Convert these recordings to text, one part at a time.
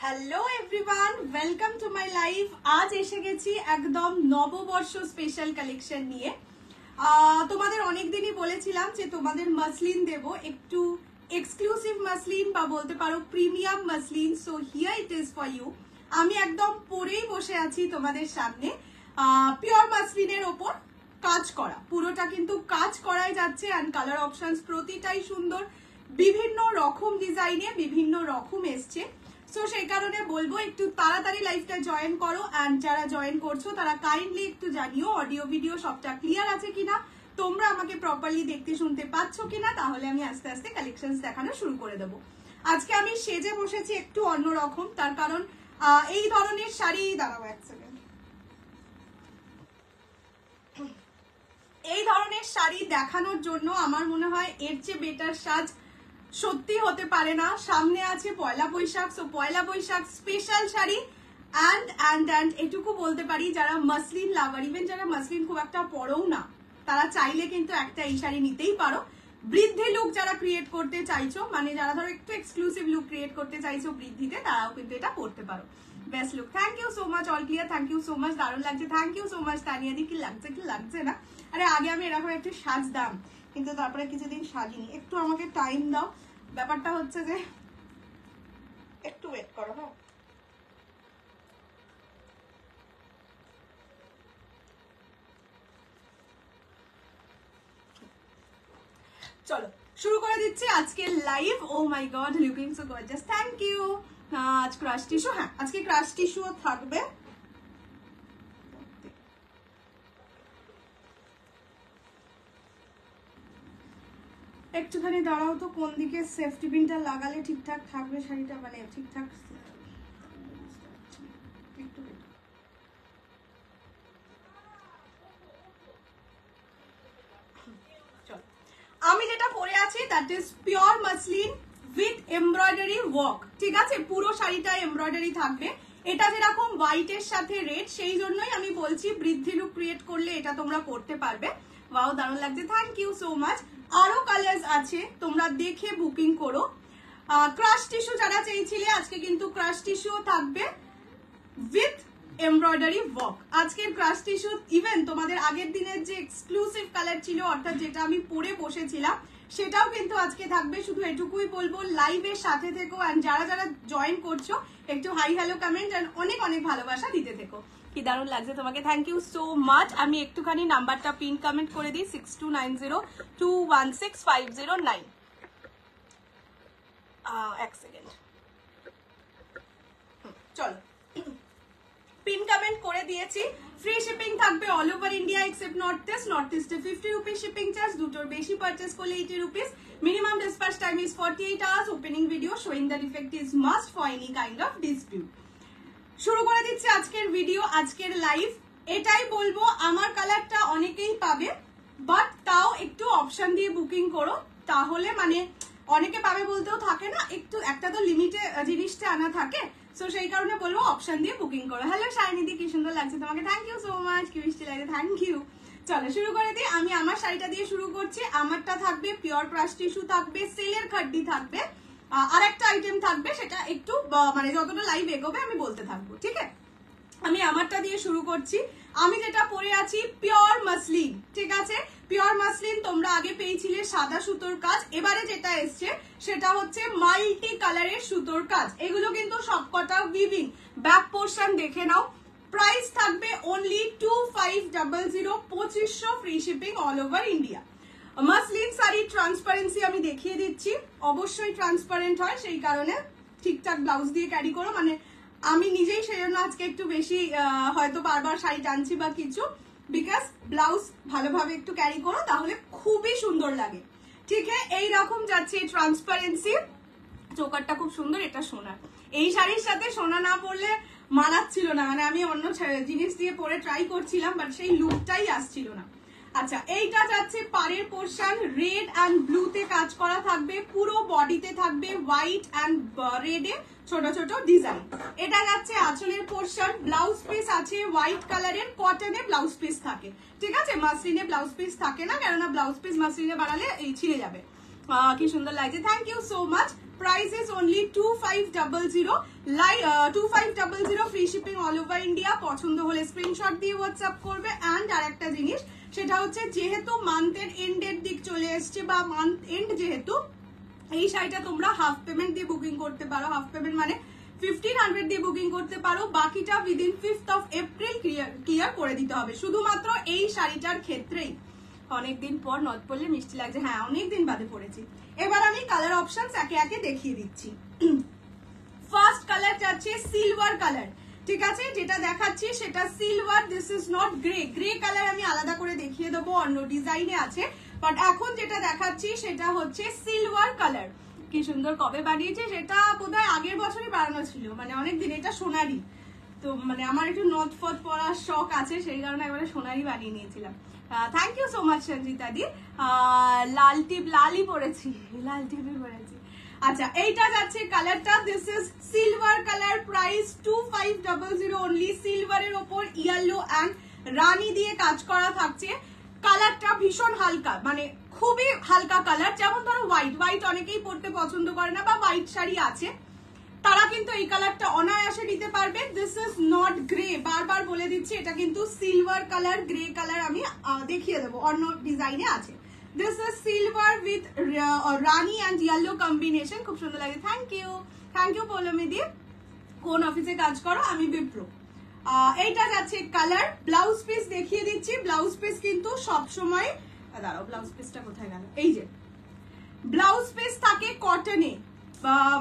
Hello everyone, welcome to my life. আজ এসে গেছি একদম নববর্ষ স্পেশাল কালেকশন নিয়ে। তোমাদের অনেকদিনই বলেছিলাম যে তোমাদের মাসলিন দেব, একটু এক্সক্লুসিভ মাসলিন বা বলতে পারো premium muslin. So here it is for you. আমি একদম পরেই বসে আছি তোমাদের সামনে। পিওর মাসলিনের ওপর কাজ করা, পুরোটা কিন্তু কাজ করাই যাচ্ছে। অ্যান্ড কালার অপশনস প্রতিটাই সুন্দর, বিভিন্ন রকম ডিজাইনে বিভিন্ন রকম এসছে। সো সেই কারণে বলবো একটু তাড়াতাড়ি লাইভটা জয়েন করো। অ্যান্ড যারা জয়েন করছো তারা কাইন্ডলি একটু জানিও অডিও ভিডিও সবটা ক্লিয়ার আছে কিনা, তোমরা আমাকে প্রপারলি দেখতে শুনতে পাচ্ছ কিনা, তাহলে আমি আস্তে আস্তে কালেকশন দেখানো শুরু করে দেবো। আজকে আমি সেজে বসেছি একটু অন্যরকম, তার কারণ এই ধরনের শাড়ি, দাঁড়াও এক সেকেন্ড, এই ধরনের শাড়ি দেখানোর জন্য আমার মনে হয় এর চেয়ে বেটার সাজ সত্যি হতে পারে না। সামনে আছে Poila Boishakh, so Poila Boishakh special sari. And এটুকু বলতে পারি, যারা মাসলিন লাভার, ইভেন যারা মাসলিন খুব একটা পরও না, তারা চাইলে কিন্তু একটা এই শাড়ি নিতেই পারো। বৃদ্ধি লুক যারা ক্রিয়েট করতে চাইছো, মানে যারা ধরো একটু এক্সক্লুসিভ লুক ক্রিয়েট করতে চাইছো বৃদ্ধিতে, তারাও কিন্তু এটা পরতে পারো। Best look. Thank you so much all clear, thank you so much, দারুণ লাগছে। থ্যাংক ইউ সো মাচ তানিয়াদি। কি লাগছে কি লাগছে না? আরে আগে আমি এরকম একটু সাজতাম, কিন্তু তারপরে কিছুদিন সাজিনি। একটু আমাকে টাইম দাও। ব্যাপারটা হচ্ছে যে একটু ওয়েট করো। হ্যাঁ, চলো শুরু করে দিচ্ছি আজকে live. Oh my god, looking so gorgeous, thank you. আজ ক্রাশ টিস্যু, হ্যাঁ আজকে ক্রাশ টিস্যুও থাকবে। একটুখানি দাঁড়াও তো, কোন দিকে সেফটি পিনটা লাগালে ঠিকঠাক থাকবে শাড়িটা, মানে ঠিকঠাক। আমি যেটা পরে আছি that is pure muslin with embroidery work. ঠিক আছে, পুরো শাড়িটা এমব্রয়ডারি থাকবে। এটা যেরকম হোয়াইটের সাথে রেড, সেই জন্যই আমি বলছি বৃদ্ধি লুক ক্রিয়েট করলে এটা তোমরা করতে পারবে। ওয়াও, দারুণ লাগছে, থ্যাংক ইউ সো মাচ। আরো কালার্স আছে, তোমরা দেখে বুকিং করো। ক্রাশ টিস্যু যারা চেয়েছিলে, আজকে কিন্তু ক্রাশ টিস্যুও থাকবে উইথ এমব্রয়ডারি ওয়ার্ক। আজকের ক্রাশ টিস্যু, ইভেন তোমাদের আগের দিনের যে এক্সক্লুসিভ কালার ছিল, অর্থাৎ যেটা আমি পরে বসেছিলাম, সেটাও কিন্তু আজকে থাকবে। শুধু এটুকুই বলবো, লাইভের সাথে থেকো। অ্যান্ড যারা যারা জয়েন করছো, একটু হাই হ্যালো কমেন্ট অ্যান্ড অনেক অনেক ভালোবাসা দিতে থেকো। কি দারুণ লাগছে তোমাকে, থ্যাংক ইউ সো মাচ। আমি একটুখানি নাম্বারটা পিন কমেন্ট করে দিই, 6290216509। এক সেকেন্ড, চলো পিন কমেন্ট করে দিয়েছি। ফ্রি শিপিং থাকবে all over India except north east. North ইস্টে 50 রুপিস শিপিং চার্জ, দুটোর বেশি পারচেস করলে 80 rupees. Minimum dispatch time is 48 hours. Opening video showing the defect is must for any kind of dispute. শুরু করে দিচ্ছি আজকের video, আজকের লাইভ। এটাই বলবো, আমার কালারটা অনেকেই পাবে, বাট তাও একটু অপশন দিয়ে বুকিং করো, তাহলে মানে অনেকে পাবে বলতেও থাকে না, একটু একটা তো লিমিটে জিনিসটা আনা থাকে। সো সেই কারণে বলবো অপশন দিয়ে বুকিং করো। হ্যালো শাইনিদি, কি সুন্দর লাগছে তোমাকে, থ্যাংক ইউ সো মাচ। কি মিষ্টি লাগে, থ্যাংক ইউ। চলো শুরু করে দিই। আমি আমার শাড়িটা দিয়ে শুরু করছি। আমারটা থাকবে পিওর ক্রাশ টিস্যু থাকবে, সেলের খাড্ডি থাকবে, আর একটা আইটেম থাকবে, সেটা একটু মানে যতটা লাইভ এগোবে আমি বলতে থাকবো, ঠিক আছে? আমি আমারটা দিয়ে শুরু করছি। আমি যেটা পরে আছি পিওর মাসলিন, ঠিক আছে? পিওর মাসলিন তোমরা আগে পেয়েছিলে সাদা সুতোর কাজ, এবারে যেটা এসছে সেটা হচ্ছে মাল্টি কালারের সুতোর কাজ। এগুলো কিন্তু সবকটা উইভিং। ব্যাক পোর্শন দেখে নাও। প্রাইস থাকবে only 2500, 2500 free shipping all over India. Muslin sari transparency আমি দেখিয়ে দিচ্ছি, অবশ্যই ট্রান্সপারেন্ট হয়, সেই কারণে ঠিকঠাক ব্লাউজ দিয়ে ক্যারি করো। মানে আমি নিজেই সেই জন্য আজকে একটু বেশি হয়তো বারবার শাড়ি টানছি বা কিছু, বিকজ ব্লাউজ ভালোভাবে একটু ক্যারি করো, তাহলে খুবই সুন্দর লাগে। ঠিক আছে, এইরকম যাচ্ছে ট্রান্সপারেন্সি। চোকারটা খুব সুন্দর, এটা সোনার। এই শাড়ির সাথে সোনা না পরলে মানাচ্ছিল না, মানে আমি অন্য জিনিস দিয়ে পরে ট্রাই করছিলাম, বাট সেই লুকটাই আসছিল না। আচ্ছা, এইটা যাচ্ছে পাড়ের পোর্শন, রেড অ্যান্ড ব্লুতে কাজ করা থাকবে, পুরো বডিতে থাকবে হোয়াইট অ্যান্ড রেডে ছোট ছোট ডিজাইন। এটা যাচ্ছে আঁচলের পোর্শন, ব্লাউজ পিস আছে হোয়াইট কালারের, কটনে ব্লাউজ পিস থাকে, ঠিক আছে? মাসলিনে ব্লাউজ পিস থাকে না, কেননা ব্লাউজ পিস মাসলিনে বানালে এই ছিঁড়ে যাবে। কি সুন্দর লাগছে, thank you so much. Price is only 2500, 2500 free shipping all over India. পছন্দ হলে স্ক্রিনশট দিয়ে হোয়াটসঅ্যাপ করবে। অ্যান্ড আর একটা জিনিস, সেটা হচ্ছে যেহেতু মান্থের এন্ডের দিক চলে এসছে বা মান্থ এন্ড যেহেতু, এই শাড়িটা তোমরা হাফ পেমেন্ট দিয়ে বুকিং করতে পারো। হাফ পেমেন্ট মানে 1500 দিয়ে বুকিং করতে পারো, বাকিটা within 5th of April clear করে দিতে হবে, শুধুমাত্র এই শাড়িটার ক্ষেত্রেই। অনেকদিন পর নথ পরলে মিষ্টি লাগছে, হ্যাঁ অনেকদিন বাদে পড়েছি। এবার আমি কালার অপশনস একে একে দেখিয়ে দিচ্ছি। ফার্স্ট কালার যাচ্ছে সিলভার কালার, ঠিক আছে? যেটা দেখাচ্ছি সেটা silver, this is not grey. Grey colour আমি আলাদা করে দেখিয়ে দেবো, অন্য ডিজাইনে আছে, বাট এখন যেটা দেখাচ্ছি সেটা হচ্ছে সিলভার কালার। কি সুন্দর কবে বানিয়েছে, সেটা বোধহয় আগের বছরই বানানো ছিল, মানে অনেকদিন। এটা সোনারি, তো মানে আমার একটু নথ ফথ পরার শখ আছে, সেই কারণে এবারে সোনারি বানিয়ে নিয়েছিলাম। Thank you so much Sanjita di. লাল টিপ, লালই পরেছি, লাল টিপই পরেছি। আচ্ছা, এইটা যাচ্ছে কালারটা, this is silver colour, price 2500 only. সিলভারের ওপর ইয়েলো অ্যান্ড রানী দিয়ে কাজ করা থাকছে। কালারটা ভীষণ হালকা, মানে খুবই হালকা কালার। যেমন ধরো হোয়াইট, হোয়াইট অনেকেই পরতে পছন্দ করে না, বা হোয়াইট শাড়ি আছে, তারা কিন্তু এই কালারটা অনায়াসে নিতে পারবে। দিস ইজ নট গ্রে, বারবার বলে দিচ্ছি, এটা কিন্তু সিলভার কালার। গ্রে কালার আমি দেখিয়ে দেবো, অন্য ডিজাইনে আছে। This is silver with Rani and yellow combination, খুব সুন্দর লাগে। থ্যাংক ইউ পৌলমি দি। কোন অফিসে কাজ করো? আমি বিপ্রো। এইটা যাচ্ছে কালার। ব্লাউজ পিস দেখিয়ে দিচ্ছি। ব্লাউজ পিস কিন্তু সবসময়, দাঁড়াও ব্লাউজ পিসটা কোথায় গেল, এই যে ব্লাউজ পিস থাকে কটনে,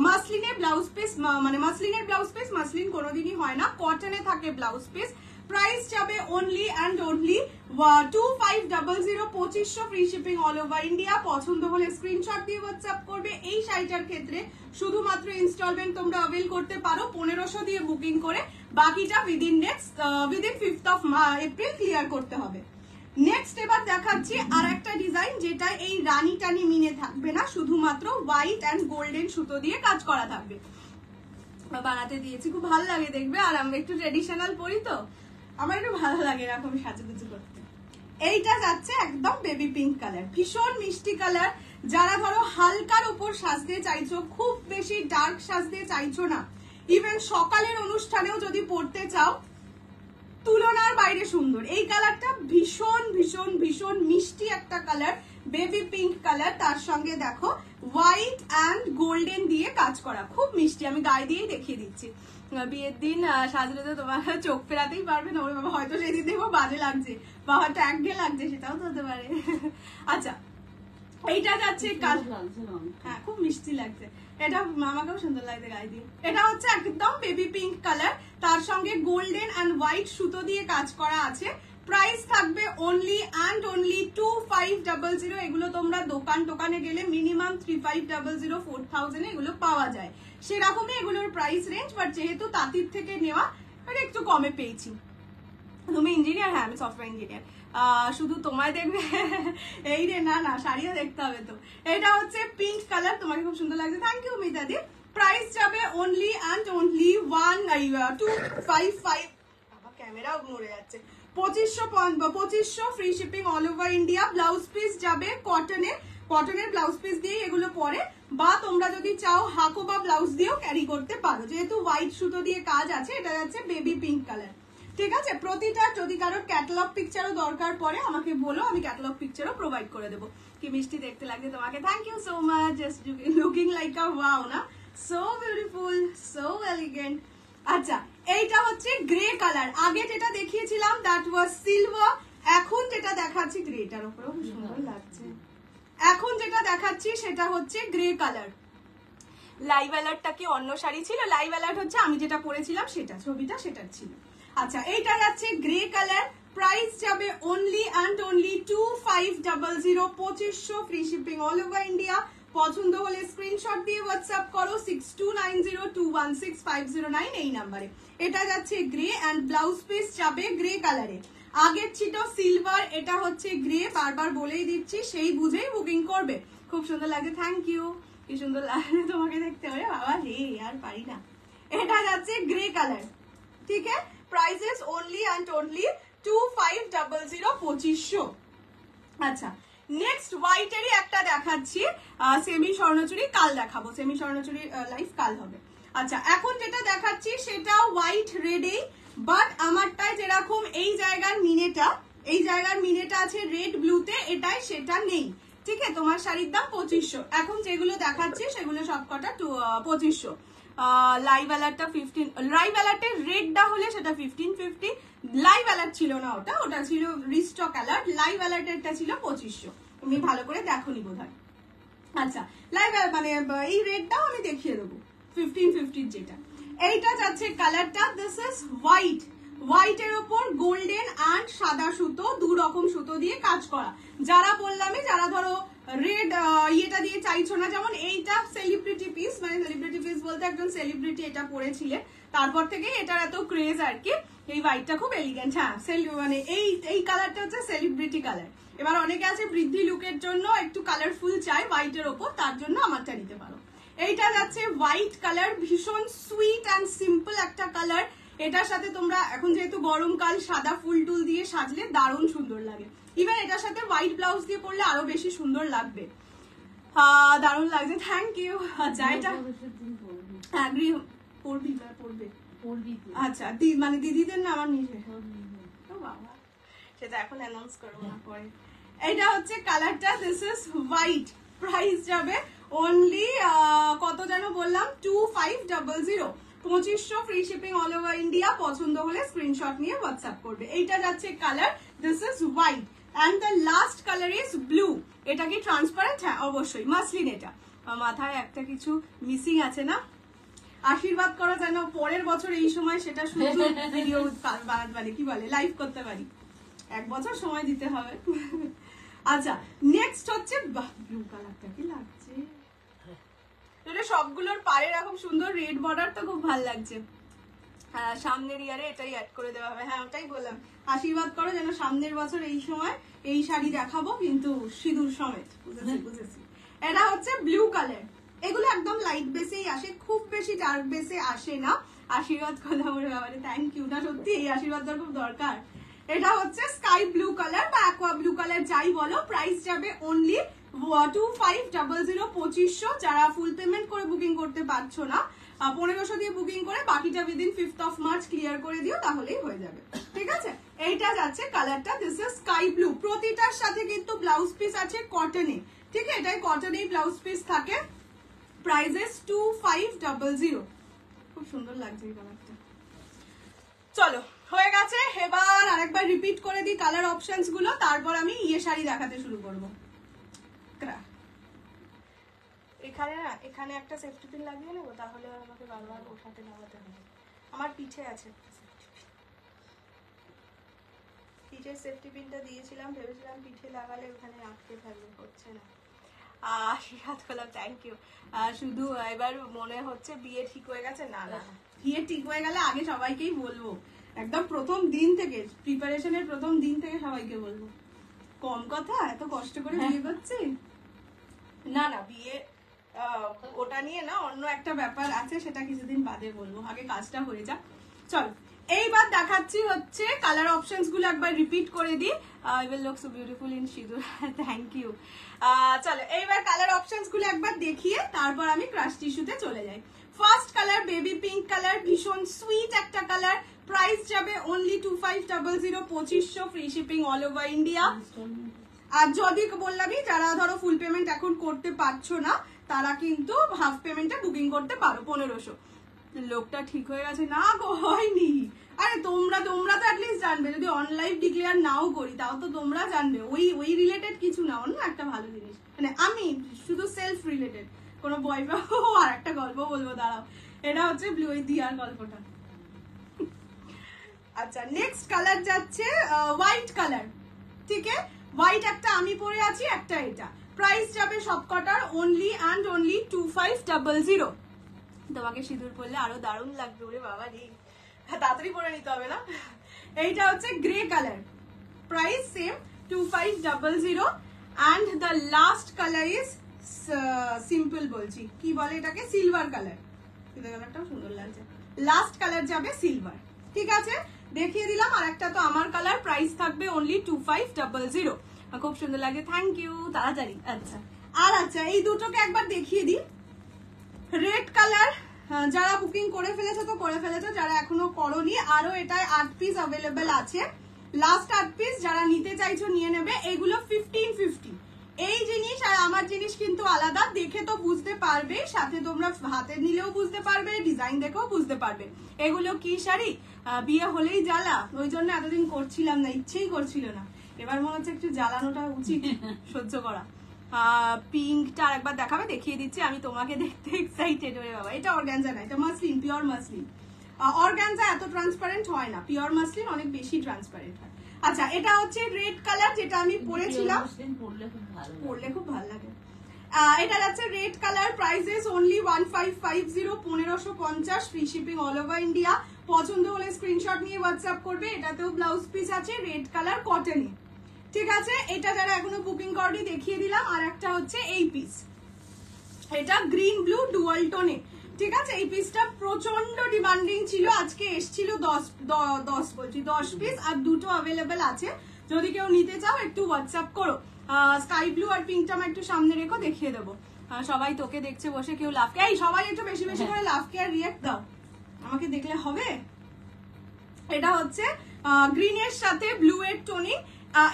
মাসলিনের ব্লাউজ পিস, মানে মাসলিনের ব্লাউজ পিস, মাসলিন কোনোদিনই হয় না, কটনে থাকে ব্লাউজ পিস। প্রাইস যাবে only and only 2500, 2500 free shipping all over India. পছন্দ হলে স্ক্রিনশট দিয়ে হোয়াটসঅ্যাপ করবে। এই শাড়িটার ক্ষেত্রে শুধুমাত্র ইনস্টলমেন্ট তোমরা অ্যাভেল করতে পারো 1500 দিয়ে বুকিং করে, বাকিটা within 5th of April clear করতে হবে। নেক্সট এবার দেখাচ্ছি আর একটা ডিজাইন, যেটা এই রানী টানি মিনে থাকবে না, শুধুমাত্র হোয়াইট অ্যান্ড গোল্ডেন সুতো দিয়ে কাজ করা থাকবে। বানাতে দিয়েছি, খুব ভালো লাগে দেখবে। আর আমরা একটু ট্রেডিশনাল পরি, তো আমার একটু ভালো লাগে এরকম সাজুগুজু করতে। এইটা যাচ্ছে একদম বেবি পিঙ্ক কালার, ভীষণ মিষ্টি কালার। যারা ধরো হালকার উপর সাজতে চাইছো, খুব বেশি ডার্ক সাজতে চাইছো না, ইভেন সকালের অনুষ্ঠানেও যদি পরতে চাও, তুলনার বাইরে সুন্দর। এই কালারটা ভীষণ ভীষণ ভীষণ মিষ্টি একটা কালার, বেবি পিঙ্ক কালার। তার সঙ্গে দেখো হোয়াইট অ্যান্ড গোল্ডেন দিয়ে কাজ করা, খুব মিষ্টি। আমি গায়ে দিয়েই দেখিয়ে দিচ্ছি। বিয়ের দিন সাজলে তো তোমার চোখ ফেরাতেই পারবে না। ওর বাবা হয়তো সেদিন দেখবো বাজে লাগছে, বা হয়তো একঘেয়ে লাগছে, সেটাও তো হতে পারে। আচ্ছা, এইটা যাচ্ছে হ্যাঁ খুব মিষ্টি লাগছে, এটা আমাকেও সুন্দর লাগছে গায়ে দিয়ে। এটা হচ্ছে একদম বেবি পিঙ্ক কালার, তার সঙ্গে গোল্ডেন অ্যান্ড হোয়াইট সুতো দিয়ে কাজ করা আছে। প্রাইস থাকবে অনলি অ্যান্ড অনলি 2500। এগুলো তোমরা দোকানে গেলে মিনিমাম 3500, 4000 এগুলো পাওয়া যায়, সেরকমই এগুলোর প্রাইস রেঞ্জ। বাট যেহেতু তাঁতির থেকে নেওয়া, একটু কমে পেয়েছি। তুমি ইঞ্জিনিয়ার? হ্যাঁ আমি সফটওয়্যার ইঞ্জিনিয়ার। শুধু তোমায় দেখবে এই রে, না না শাড়িও দেখতে হবে তো। এটা হচ্ছে পিঙ্ক কালার, তোমাকে খুব সুন্দর লাগছে। থ্যাংক ইউ মিতাদি। প্রাইস যাবে অনলি অ্যান্ড অনলি 1255। ক্যামেরাও নড়ে যাচ্ছে। 2500 free shipping all over India. Blouse piece যাবে কটনের ব্লাউজ পিস দিয়ে এগুলো পরে, বা তোমরা যদি চাও হাকো বা ব্লাউজ দিয়েও ক্যারি করতে পারো। যেহেতু হোয়াইট সুতো দিয়ে কাজ আছে, এটা যাচ্ছে বেবি পিঙ্ক কালার, ঠিক আছে? প্রতিটা যদি কারোর ক্যাটালগ পিকচারও দরকার পড়ে আমাকে বলো, আমি ক্যাটালগ পিকচারও প্রোভাইড করে দেবো। কি মিষ্টি দেখতে লাগছে তোমাকে, thank you so much. Just looking like a wow না, সো বিউটিফুল, সো এলিগেন্ট। আচ্ছা, এইটা হচ্ছে গ্রে কালার। আগে যেটা দেখিয়েছিলাম দ্যাট ওয়াজ সিলভার, এখন যেটা দেখাচ্ছি গ্রেটার উপরেও খুব সুন্দর লাগছে। এখন যেটা দেখাচ্ছি সেটা হচ্ছে গ্রে কালার। লাইভ অ্যালার্টটা কি অন্য শাড়ি ছিল? লাইভ অ্যালার্ট হচ্ছে আমি যেটা পরেছিলাম সেটা, ছবিটা সেটার ছিল। আচ্ছা, এইটা যাচ্ছে গ্রে কালার। প্রাইস যাবে only and only 2500, 2500 free shipping all over India. পছন্দ হলে স্ক্রিনশট দিয়ে হোয়াটসঅ্যাপ করো 6290216509 এই নাম্বারে। এটা যাচ্ছে গ্রে অ্যান্ড ব্লাউজ পিস যাবে গ্রে কালারে। আগের ছিল সিলভার, এটা হচ্ছে গ্রে। বারবার বলেই দিচ্ছি, সেই বুঝেই বুকিং করবে। খুব সুন্দর লাগে, থ্যাংক ইউ। কি সুন্দর লাগে তোমাকে দেখতে, হবে বাবা রে, আর পারি না। এটা যাচ্ছে গ্রে কালার, ঠিক আছে? Prices only and only 2500, 2500। আচ্ছা, নেক্সট হোয়াইটেরই একটা দেখাচ্ছি, সেমি স্বর্ণচুরি কাল দেখাবো, সেমি স্বর্ণচুরি লাইভ কাল হবে। আচ্ছা এখন যেটা দেখাচ্ছি সেটা হোয়াইট রেডেই, বাট আমারটায় যেরকম এই জায়গার মিনেটা আছে রেড ব্লুতে, এটাই সেটা নেই। ঠিক আছে, তোমার শাড়ির দাম 2500। এখন যেগুলো দেখাচ্ছি সেগুলো সবকটা 2500। লাইভ অ্যালার্টটা 15, লাইভ অ্যালার্টের রেডটা হলে সেটা 1550। লাইভ অ্যালার্ট ছিল না, ওটা ছিল রিস্টক অ্যালার্ট। লাইভ অ্যালার্টেরটা ছিল 2500। তুমি ভালো করে দেখোনি বোধহয়। আচ্ছা লাইভ মানে এই রেডটাও আমি দেখিয়ে দেবো 1550 যেটা। এইটা যাচ্ছে কালারটা, দিস ইজ হোয়াইট, হোয়াইটের ওপর গোল্ডেন অ্যান্ড সাদা সুতো, দু রকম সুতো দিয়ে কাজ করা। যারা বললামই, যারা ধরো রেড ইয়েটা দিয়ে চাইছো না, যেমন এইটা সেলিব্রিটি পিস, মানে সেলিব্রিটি পিস বলতে একজন সেলিব্রিটি এটা পরেছিলেন, তারপর থেকে এটার এত ক্রেজ আর কি। এই হোয়াইটটা খুব এলিগেন্ট, হ্যাঁ মানে এই কালারটা হচ্ছে সেলিব্রিটি কালার। এবার অনেকে আছে বৃদ্ধি লুকের জন্য একটু কালারফুল চাই হোয়াইটের ওপর, তার জন্য আমারটা নিতে পারো। এইটা যাচ্ছে হোয়াইট কালার, ভীষণ সুইট অ্যান্ড সিম্পল একটা কালার। এটার সাথে তোমরা এখন যেহেতু গরমকাল, সাদা ফুল টুল দিয়ে সাজলে দারুণ সুন্দর লাগে। ইভেন এটার সাথে হোয়াইট ব্লাউজ দিয়ে পরলে আরো বেশি সুন্দর লাগবে। দারুণ লাগছে, থ্যাংক ইউ। আচ্ছা এটা হ্যাঁ পড়বি আচ্ছা মানে দিদিদের না আমার নিজে, বাবা সেটা এখন অ্যানাউন্স করবো না পরে। এটা হচ্ছে কালারটা, দিস ইজ হোয়াইট। প্রাইস যাবে অনলি কত যেন বললাম, 2500, 2500 free shipping all over India. পছন্দ হলে স্ক্রিনশট নিয়ে হোয়াটসঅ্যাপ করবে। এইটা যাচ্ছে colour, this is white and the last colour is blue. এটা কি ট্রান্সপারেন্ট? হ্যাঁ অবশ্যই মাসলিন। এটা মাথায় একটা কিছু মিসিং আছে না, আশীর্বাদ করো যেন পরের বছর এই সময় সেটা সুন্দর ভিডিও বানাতে পারি, কি বলে লাইভ করতে পারি। 1 বছর সময় দিতে হবে। আচ্ছা নেক্সট হচ্ছে ব্লু কালারটা, কি লাগছে এটা, সবগুলোর পাড়ে এরকম সুন্দর রেড বর্ডার, তো খুব ভালো লাগছে। হ্যাঁ সামনের ইয়ারে এটাই অ্যাড করে দেওয়া হবে। হ্যাঁ ওটাই বললাম, আশীর্বাদ করো যেন সামনের বছর এই সময় এই শাড়ি দেখাবো, কিন্তু সিঁদুর সমেত। বুঝেছি। এটা হচ্ছে ব্লু কালার। এগুলো একদম লাইট বেসেই আসে, খুব বেশি ডার্ক বেসে আসে না। আশীর্বাদ করলাম ওর ব্যাপারে, থ্যাংক ইউ। না সত্যি এই আশীর্বাদটা খুব দরকার। এটা হচ্ছে স্কাই ব্লু কালার বা অ্যাকোয়া ব্লু কালার যাই বলো। প্রাইস যাবে অনলি 2500, 2500। যারা ফুল পেমেন্ট করে বুকিং করতে পারছো না, 1500 দিয়ে বুকিং করে বাকিটা within 5th of March clear করে দিও, তাহলেই হয়ে যাবে। ঠিক আছে, এইটা যাচ্ছে কালারটা, দিস ইজ স্কাই ব্লু। প্রতিটার সাথে কিন্তু ব্লাউজ পিস আছে কটনে। ঠিক আছে, এটাই কটনেই ব্লাউজ পিস থাকে। প্রাইসেস 2500। খুব সুন্দর লাগছে এই কালারটা। চলো হয়ে গেছে, এবার আরেকবার রিপিট করে দিই কালার অপশনস গুলো, তারপর আমি ইয়ে শাড়ি দেখাতে শুরু করবো। এখানে একটা সেফটি পিন লাগিয়ে নেবো, তাহলে আমাকে বারবার ওঠাতে লাগাতে হবে। আমার পিঠে আছে পিঠের সেফটি পিনটা দিয়েছিলাম, ভেবেছিলাম পিঠে লাগালে ওখানে আটকে থাকবে, হচ্ছে না। আশীর্বাদ করলাম, থ্যাংক ইউ। শুধু এবার মনে হচ্ছে বিয়ে ঠিক হয়ে গেছে। না বিয়ে ঠিক হয়ে গেলে আগে সবাইকেই বলবো, একদম প্রথম দিন থেকে, প্রিপারেশনের প্রথম দিন থেকে সবাইকে বলবো। কম কথা, এত কষ্ট করে বিয়ে করছি। না বিয়ে ওটা নিয়ে না, অন্য একটা ব্যাপার আছে, সেটা কিছুদিন বাদে বলবো, আগে কাজটা হয়ে যাক। চলো এইবার দেখাচ্ছি হচ্ছে কালার অপশনস গুলো, একবার রিপিট করে দিই। I will look so beautiful in সিঁদুর, থ্যাংক ইউ। চলো এইবার কালার অপশনস গুলো একবার দেখিয়ে তারপর আমি ক্রাশ টিস্যুতে চলে যাই। First colour baby pink colour, ভীষণ সুইট একটা কালার। প্রাইস যাবে only 2500, 2500 free shipping all over India. আর যদি বললামই, যারা ধরো ফুল পেমেন্ট এখন করতে পারছো না, তারা কিন্তু হাফ পেমেন্টে বুকিং করতে পারো 1500। লোকটা ঠিক হয়ে গেছে? না গো, হয়নি। আরে তোমরা তো অ্যাটলিস্ট জানবে, যদি অনলাইন ডিক্লেয়ার নাও করি তাও তো তোমরা জানবে। ওই রিলেটেড কিছু না, অন্য একটা ভালো জিনিস, মানে আমি শুধু সেলফ রিলেটেড কোনো বয়ফ্রেন্ড। আর একটা গল্প বলবো, দাঁড়াও। এটা হচ্ছে ব্লু দিয়ার গল্পটা। আচ্ছা নেক্সট কালার যাচ্ছে হোয়াইট কালার। ঠিক আছে, হোয়াইট একটা আমি পরে আছি, একটা এটা। প্রাইস যাবে সবকটার অনলি অ্যান্ড অনলি 2500। তোমাকে সিঁদুর পরলে আরো দারুণ লাগবে। ওরে বাবা রে, তাড়াতাড়ি পরে নিতে হবে না। এইটা হচ্ছে grey colour, price same 2500 and the last colour is simple, বলছি কি বলে এটাকে, সিলভার কালার। কালারটাও সুন্দর লাগছে। লাস্ট কালার যাবে সিলভার। ঠিক আছে, দেখিয়ে দিলাম। আর একটা তো আমার কালার, প্রাইস থাকবে অনলি 2500। খুব সুন্দর লাগে, থ্যাংক ইউ, তাড়াতাড়ি। আচ্ছা আর আচ্ছা এই দুটোকে একবার দেখিয়ে দিই, রেড কালার যারা বুকিং করে ফেলেছো তো করে ফেলেছো, যারা এখনো করোনি আরো এটায় 8 পিস অ্যাভেলেবেল আছে, লাস্ট 8 পিস যারা নিতে চাইছো নিয়ে নেবে। এগুলো 1550। এই জিনিস আর আমার জিনিস কিন্তু আলাদা, দেখে তো বুঝতে পারবে, সাথে তোমরা হাতে নিলেও বুঝতে পারবে, ডিজাইন দেখেও বুঝতে পারবে। এগুলো কি শাড়ি, বিয়ে হলেই জ্বালা, ওই জন্য এতদিন করছিলাম না, ইচ্ছেই করছিল না, এবার মনে হচ্ছে একটু জ্বালানোটা উচিত, সহ্য করা। পিঙ্কটা আরেকবার দেখাবে, দেখিয়ে দিচ্ছি, আমি তোমাকে দেখতে এক্সাইটেড হয়ে বাবা। এটা অর্গানজা না, এটা মাসলিন, পিওর মাসলিন। অর্গানজা এত ট্রান্সপারেন্ট হয় না, পিওর মাসলিন অনেক বেশি ট্রান্সপারেন্ট হয়। আচ্ছা এটা হচ্ছে রেড কালার, যেটা আমি পরেছিলাম, পরলে খুব ভালো লাগে। এটা যাচ্ছে red colour, prices only 1550, 1550, free shipping all over India. পছন্দ হলে স্ক্রিনশট নিয়ে হোয়াটসঅ্যাপ করবে। এটাতেও ব্লাউজ পিস আছে রেড কালার কটনে, ঠিক আছে। এটা যারা এখনো বুকিং করনি দেখিয়ে দিলাম। আর একটা হচ্ছে এই পিস, এটা গ্রিন ব্লু ডুয়াল টোনে, ঠিক আছে। এই পিসটা প্রচন্ড ডিমান্ডিং ছিল, আজকে এসছিল 10 পিস, আর দুটো অ্যাভেলেবেল আছে। যদি কেউ নিতে চাও একটু হোয়াটসঅ্যাপ করো। স্কাই ব্লু আর পিঙ্কটা আমার একটু সামনে রেখো, দেখিয়ে দেবো। সবাই তোকে দেখছে বসে, কেউ লাভ, এই সবাই একটু বেশি বেশি করে লাভ কে আর রিয়াক্ট দাও, আমাকে দেখলে হবে। এটা হচ্ছে গ্রিনের সাথে ব্লু এর টোনিং।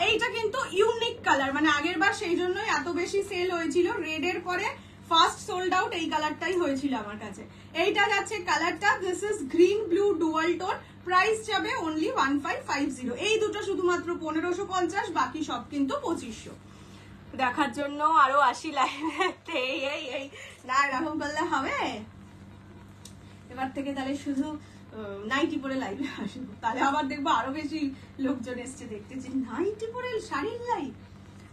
এইটা কিন্তু ইউনিক কালার, মানে আগের বার সেই জন্যই এত বেশি সেল হয়েছিল, রেড এর পরে ফার্স্ট সোল্ড আউট এই কালারটাই হয়েছিল আমার কাছে। এইটা যাচ্ছে কালারটা, this is green blue dual tone, price যাবে অনলি 1550। এই দুটো শুধুমাত্র 1550, বাকি সব কিন্তু 2500। দেখার জন্য আরো 80 লাইভে, এই না এরকম করলে হবে। এবার থেকে তাহলে শুধু নাইটি পরে লাইভে আসবো, তাহলে আবার দেখবো আরো বেশি লোকজন এসছে দেখতে, যে নাইটি পরে শাড়ির লাইভ।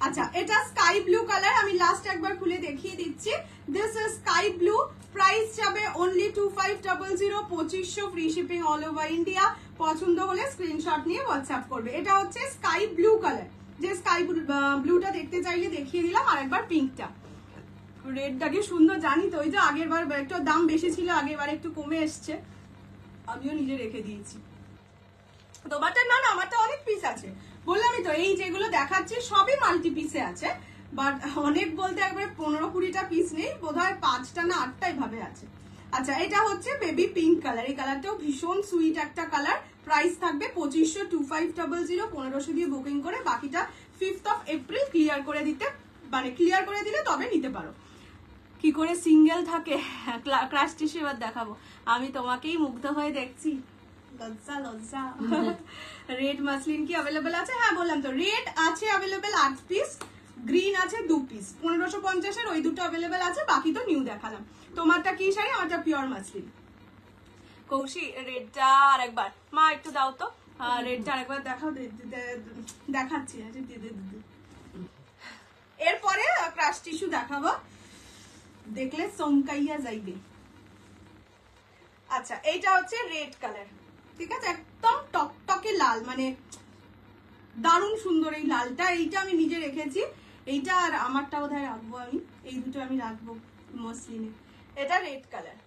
আচ্ছা এটা স্কাই ব্লু কালার, আমি লাস্ট একবার খুলে দেখিয়ে দিচ্ছি। This is sky blue, price যাবে only 2500, 2500, free shipping all over India. পছন্দ হলে স্ক্রিনশট নিয়ে হোয়াটসঅ্যাপ করবে। এটা হচ্ছে স্কাই ব্লু কালার, যে স্কাই ব্লুটা দেখতে চাইলে দেখিয়ে দিলাম। আর একবার পিঙ্কটা, রেডটা কি সুন্দর জানি তো, ওই যে আগের বার একটু দাম বেশি ছিল, আগের বার একটু কমে এসছে, আমিও নিজে রেখে দিয়েছি। তোমারটা না, আমারটা অনেক পিস আছে, বললামই তো। এই যেগুলো দেখাচ্ছি সবই মাল্টি পিসে আছে, বাট অনেক বলতে একবারে 15-20টা পিস নেই, বোধহয় 5টা না 8টাই ভাবে আছে। আচ্ছা এটা হচ্ছে বেবি পিঙ্ক কালার, এই কালারটাও ভীষণ সুইট একটা কালার, প্রাইস থাকবে 2500, 2500, 1500 দিয়ে বুকিং করে, বাকিটা 5th of April ক্লিয়ার করে দিতে, মানে ক্লিয়ার করে দিলে তবে নিতে পারো। কি করে সিঙ্গেল থাকে, ক্রাশ টিস্যু এবার দেখাবো, আমি তোমাকেই মুগ্ধ হয়ে দেখছি, লজ্জা লজ্জা। রেড মাসলিন কি অ্যাভেলেবেল আছে? হ্যাঁ বললাম তো, রেড আছে অ্যাভেলেবেল 8 পিস, গ্রিন আছে 2 পিস, 1550 এর ওই দুটো অ্যাভেলেবেল আছে, বাকি তো নিউ দেখালাম। তোমারটা কি শাড়ি? আমারটা পিওর মাসলিন। কৌশি রেডটা আরেকবার মা একটু দাও তো, রেডটা আরেকবার দেখাও, দেখাচ্ছি। এরপরে ক্রাশ টিস্যু দেখাবো, দেখলে চমকাইয়া যাইবে। আচ্ছা এইটা হচ্ছে রেড কালার, ঠিক আছে, একদম টকটকে লাল, মানে দারুণ সুন্দর এই লালটা। এইটা আমি নিজে রেখেছি, এইটা আর আমারটা বোধহয় রাখবো আমি, এই দুটো আমি রাখবো মসলিনে। এটা রেড কালার,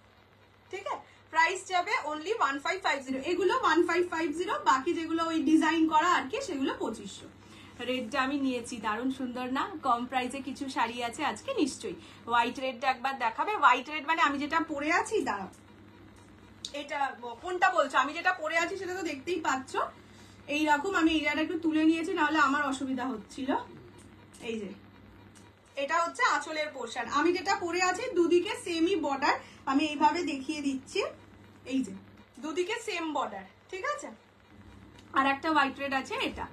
ঠিক আছে, প্রাইস যাবে অনলি 1550। এগুলো 1550, বাকি যেগুলো ওই ডিজাইন করা আর কি সেগুলো 2500। রেডটা আমি নিয়েছি, দারুণ সুন্দর না? কম প্রাইসে কিছু শাড়ি আছে আজকে নিশ্চয়ই। হোয়াইট রেডটা একবার দেখাবে? হোয়াইট রেড মানে আমি যেটা পরে আছি, দাঁড়াও এটা কোনটা বলছো? আমি যেটা পরে আছি সেটা তো দেখতেই পাচ্ছ, এইরকম। আমি এইটা একটু তুলে নিয়েছি, নাহলে আমার অসুবিধা হচ্ছিল। এই যে এটা হচ্ছে আঁচলের পোর্শন, আমি যেটা পরে আছি দুদিকে সেমই বর্ডার, আমি এইভাবে দেখিয়ে দিচ্ছি, এই যে দুদিকে সেম বর্ডার, ঠিক আছে। আর একটা হোয়াইট রেড আছে, এটা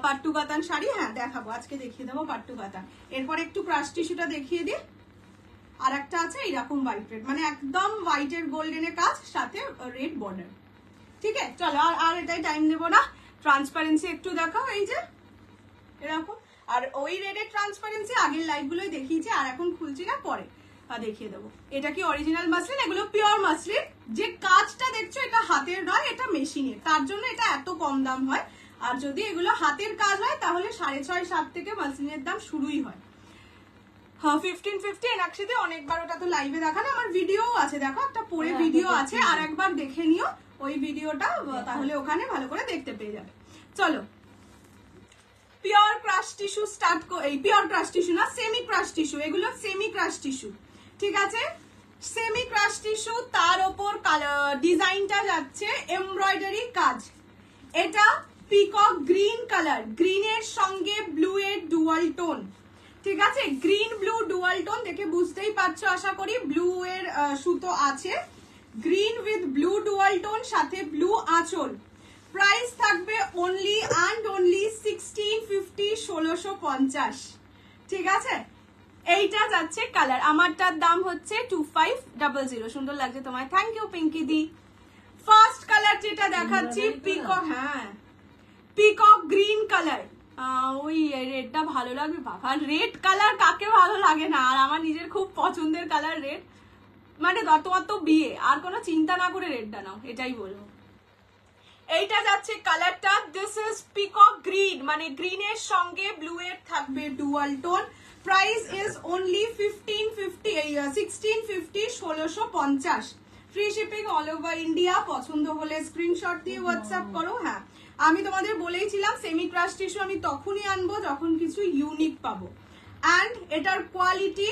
পাট্টু কাতান শাড়ি, হ্যাঁ দেখাবো আজকে, দেখিয়ে দেবো পাট্টু কাতান। এরপর একটু ক্রাশ টিস্যুটা দেখিয়ে দিই। আর একটা আছে এইরকম হোয়াইট রেড, মানে একদম হোয়াইটের গোল্ডেনের কাজ, সাথে রেড বর্ডার, ঠিক আছে। চলো আর এটাই টাইম দেবো না, ট্রান্সপারেন্সি একটু দেখাও, এই যে এরকম। আর ওই রেডের ট্রান্সপারেন্সি আগের লাইভগুলোই দেখিয়েছি, আর এখন খুলছি না, পরে দেখিয়ে দেবো। এটা কি অরিজিনাল মাসলিন? এগুলো পিওর মাসলিন। যে কাজটা দেখছো এটা হাতের নয়, এটা মেশিনের, তার জন্য এটা এত কম দাম হয়। আর যদি এগুলো হাতের কাজ হয় তাহলে 6.5-7 থেকে মাসলিনের দাম শুরুই হয়। 1550 এনাক্সিতে অনেকবার, ওটা তো লাইভে দেখানো, আমার ভিডিও আছে, দেখো একটা পরে ভিডিও আছে, আর একবার দেখে নিও ওই ভিডিওটা, তাহলে ওখানে ভালো করে দেখতে পেয়ে যাবে। চলো পিওর ক্রাশ টিস্যু স্টার্ট এই পিওর ক্রাশ টিস্যু না, সেমি ক্রাশ টিস্যু, এগুলো সেমি ক্রাশ টিস্যু, ঠিক আছে? সেমি ক্রাশ টিস্যু, তার ওপর ডিজাইনটা যাচ্ছে এমব্রয়ডারি কাজ। এটা পিকক গ্রিন কালার, গ্রিনের সঙ্গে ব্লু এর ডুয়াল টোন, ঠিক আছে? গ্রিন ব্লু ডুয়াল টোন দেখে বুঝতেই পারছো আশা করি, ব্লু এর সুতো আছে, green with blue dual tone, সাথে ব্লু আঁচল। প্রাইস থাকবে অনলি অ্যান্ড অনলি 1650, 1650, ঠিক আছে? এইটা যাচ্ছে কালার, আমারটার দাম হচ্ছে 2500। সুন্দর লাগছে তোমায়, থ্যাংক ইউ পিঙ্কি দি। ফার্স্ট কালার যেটা দেখাচ্ছি পিকক, হ্যাঁ পিকক গ্রিন কালার, ওই রেডটা ভালো লাগবে বাবা, রেড কালার কাকে ভালো লাগে না, আর আমার নিজের খুব পছন্দের কালার রেড, মানে তোমার তো বিয়ে, আর কোনো চিন্তা না করে রেডটা নাও, এটাই বলবো। এইটা যাচ্ছে কালারটা, দিস ইজ পিকক গ্রিন, মানে গ্রিনের সঙ্গে ব্লু এর থাকবে dual tone. Price is only 1650, 1650। Free shipping all over India. পছন্দ হলে স্ক্রিনশট দিয়ে হোয়াটসঅ্যাপ করো। হ্যাঁ, আমি তোমাদের বলেইছিলাম সেমি ক্রাশ টিস্যু আমি তখনই আনবো যখন কিছু ইউনিক পাবো। অ্যান্ড এটার কোয়ালিটি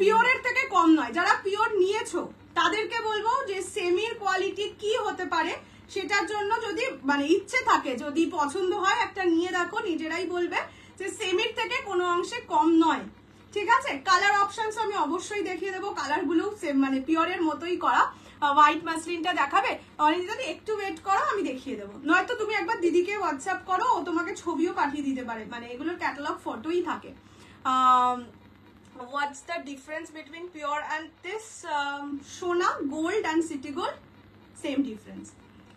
পিওরের থেকে কম নয়। যারা পিওর নিয়েছো তাদেরকে বলবো যে সেমির কোয়ালিটি কি হতে পারে, সেটার জন্য যদি মানে ইচ্ছে থাকে, যদি পছন্দ হয় একটা নিয়ে দেখো, নিজেরাই বলবে যে সেমির থেকে কোনো অংশে কম নয়, ঠিক আছে? কালার অপশনস আমি অবশ্যই দেখিয়ে দেবো, কালার গুলো মানে পিওরের মতোই করা। হোয়াইট মাসলিনটা দেখাবে অনিন্দিতা, একটু ওয়েট করো, আমি দেখিয়ে দেবো, নয়তো তুমি একবার দিদিকে হোয়াটসঅ্যাপ করো, ও তোমাকে ছবিও পাঠিয়ে দিতে পারে, মানে এগুলোর ক্যাটালগ ফটোই থাকে। What's the difference between pure and this সোনা gold and city gold? Same difference,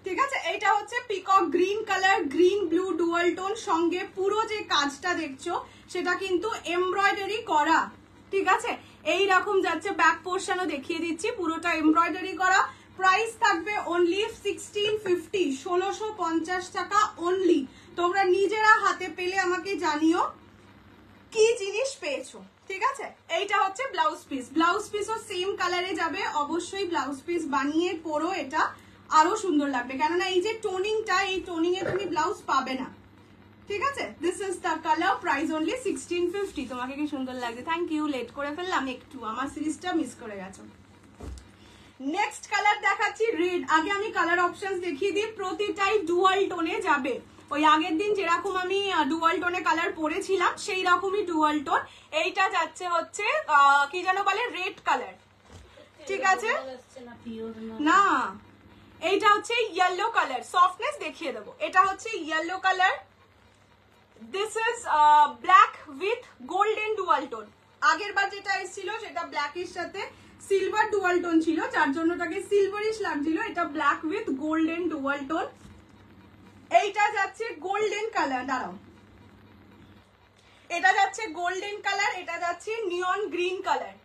ঠিক আছে? এইটা হচ্ছে peacock green colour, green blue dual tone, সঙ্গে পুরো যে কাজটা দেখছো সেটা কিন্তু এমব্রয়ডারি করা, ঠিক আছে? এই রকম যাচ্ছে, ব্যাক পোর্শনও দেখিয়ে দিচ্ছি, পুরোটা এমব্রয়ডারি করা। প্রাইস থাকবে অনলি 1650, 1650 টাকা অনলি। তোমরা নিজেরা হাতে পেলে আমাকে জানিও কি জিনিস পেয়েছো, ঠিক আছে? এইটা হচ্ছে ব্লাউজ পিস, ব্লাউজ পিসও সেম কালারে যাবে, অবশ্যই ব্লাউজ পিস বানিয়ে পরো, এটা আরো সুন্দর লাগবে, কেননা এই যে টোনিংটা, এই টোনিং এ তুমি ব্লাউজ পাবে না, ঠিক আছে? This is the colour, price only 1650। তোমাকে কি সুন্দর লাগছে, থ্যাংক ইউ। লেট করে ফেললাম একটু, আমার সিরিজটা মিস করে গেছো। নেক্সট কালার দেখাচ্ছি রেড। আগে আমি কালার অপশনস দেখিয়ে দিই, প্রতিটাই ডুয়াল টোনে যাবে। ওই আগের দিন যেরকম আমি ডুয়াল টোনে কালার পরেছিলাম সেই রকমই ডুয়াল টোন। এইটা যাচ্ছে হচ্ছে কি যেন বলে, রেড কালার, ঠিক আছে? না, এইটা হচ্ছে ইয়েলো কালার, সফটনেস দেখিয়ে দেবো। এটা হচ্ছে yellow colour, this is black with golden dual tone. আগের বার যেটা এসেছিল সেটা ব্ল্যাকের সাথে সিলভার ডুয়াল টোন ছিল, যার জন্য তাকে সিলভারিশ লাগছিল। এটা black with golden dual tone. এইটা যাচ্ছে গোল্ডেন কালার, দাঁড়াও, এটা যাচ্ছে গোল্ডেন কালার, এটা যাচ্ছে নিয়ন গ্রিন কালার,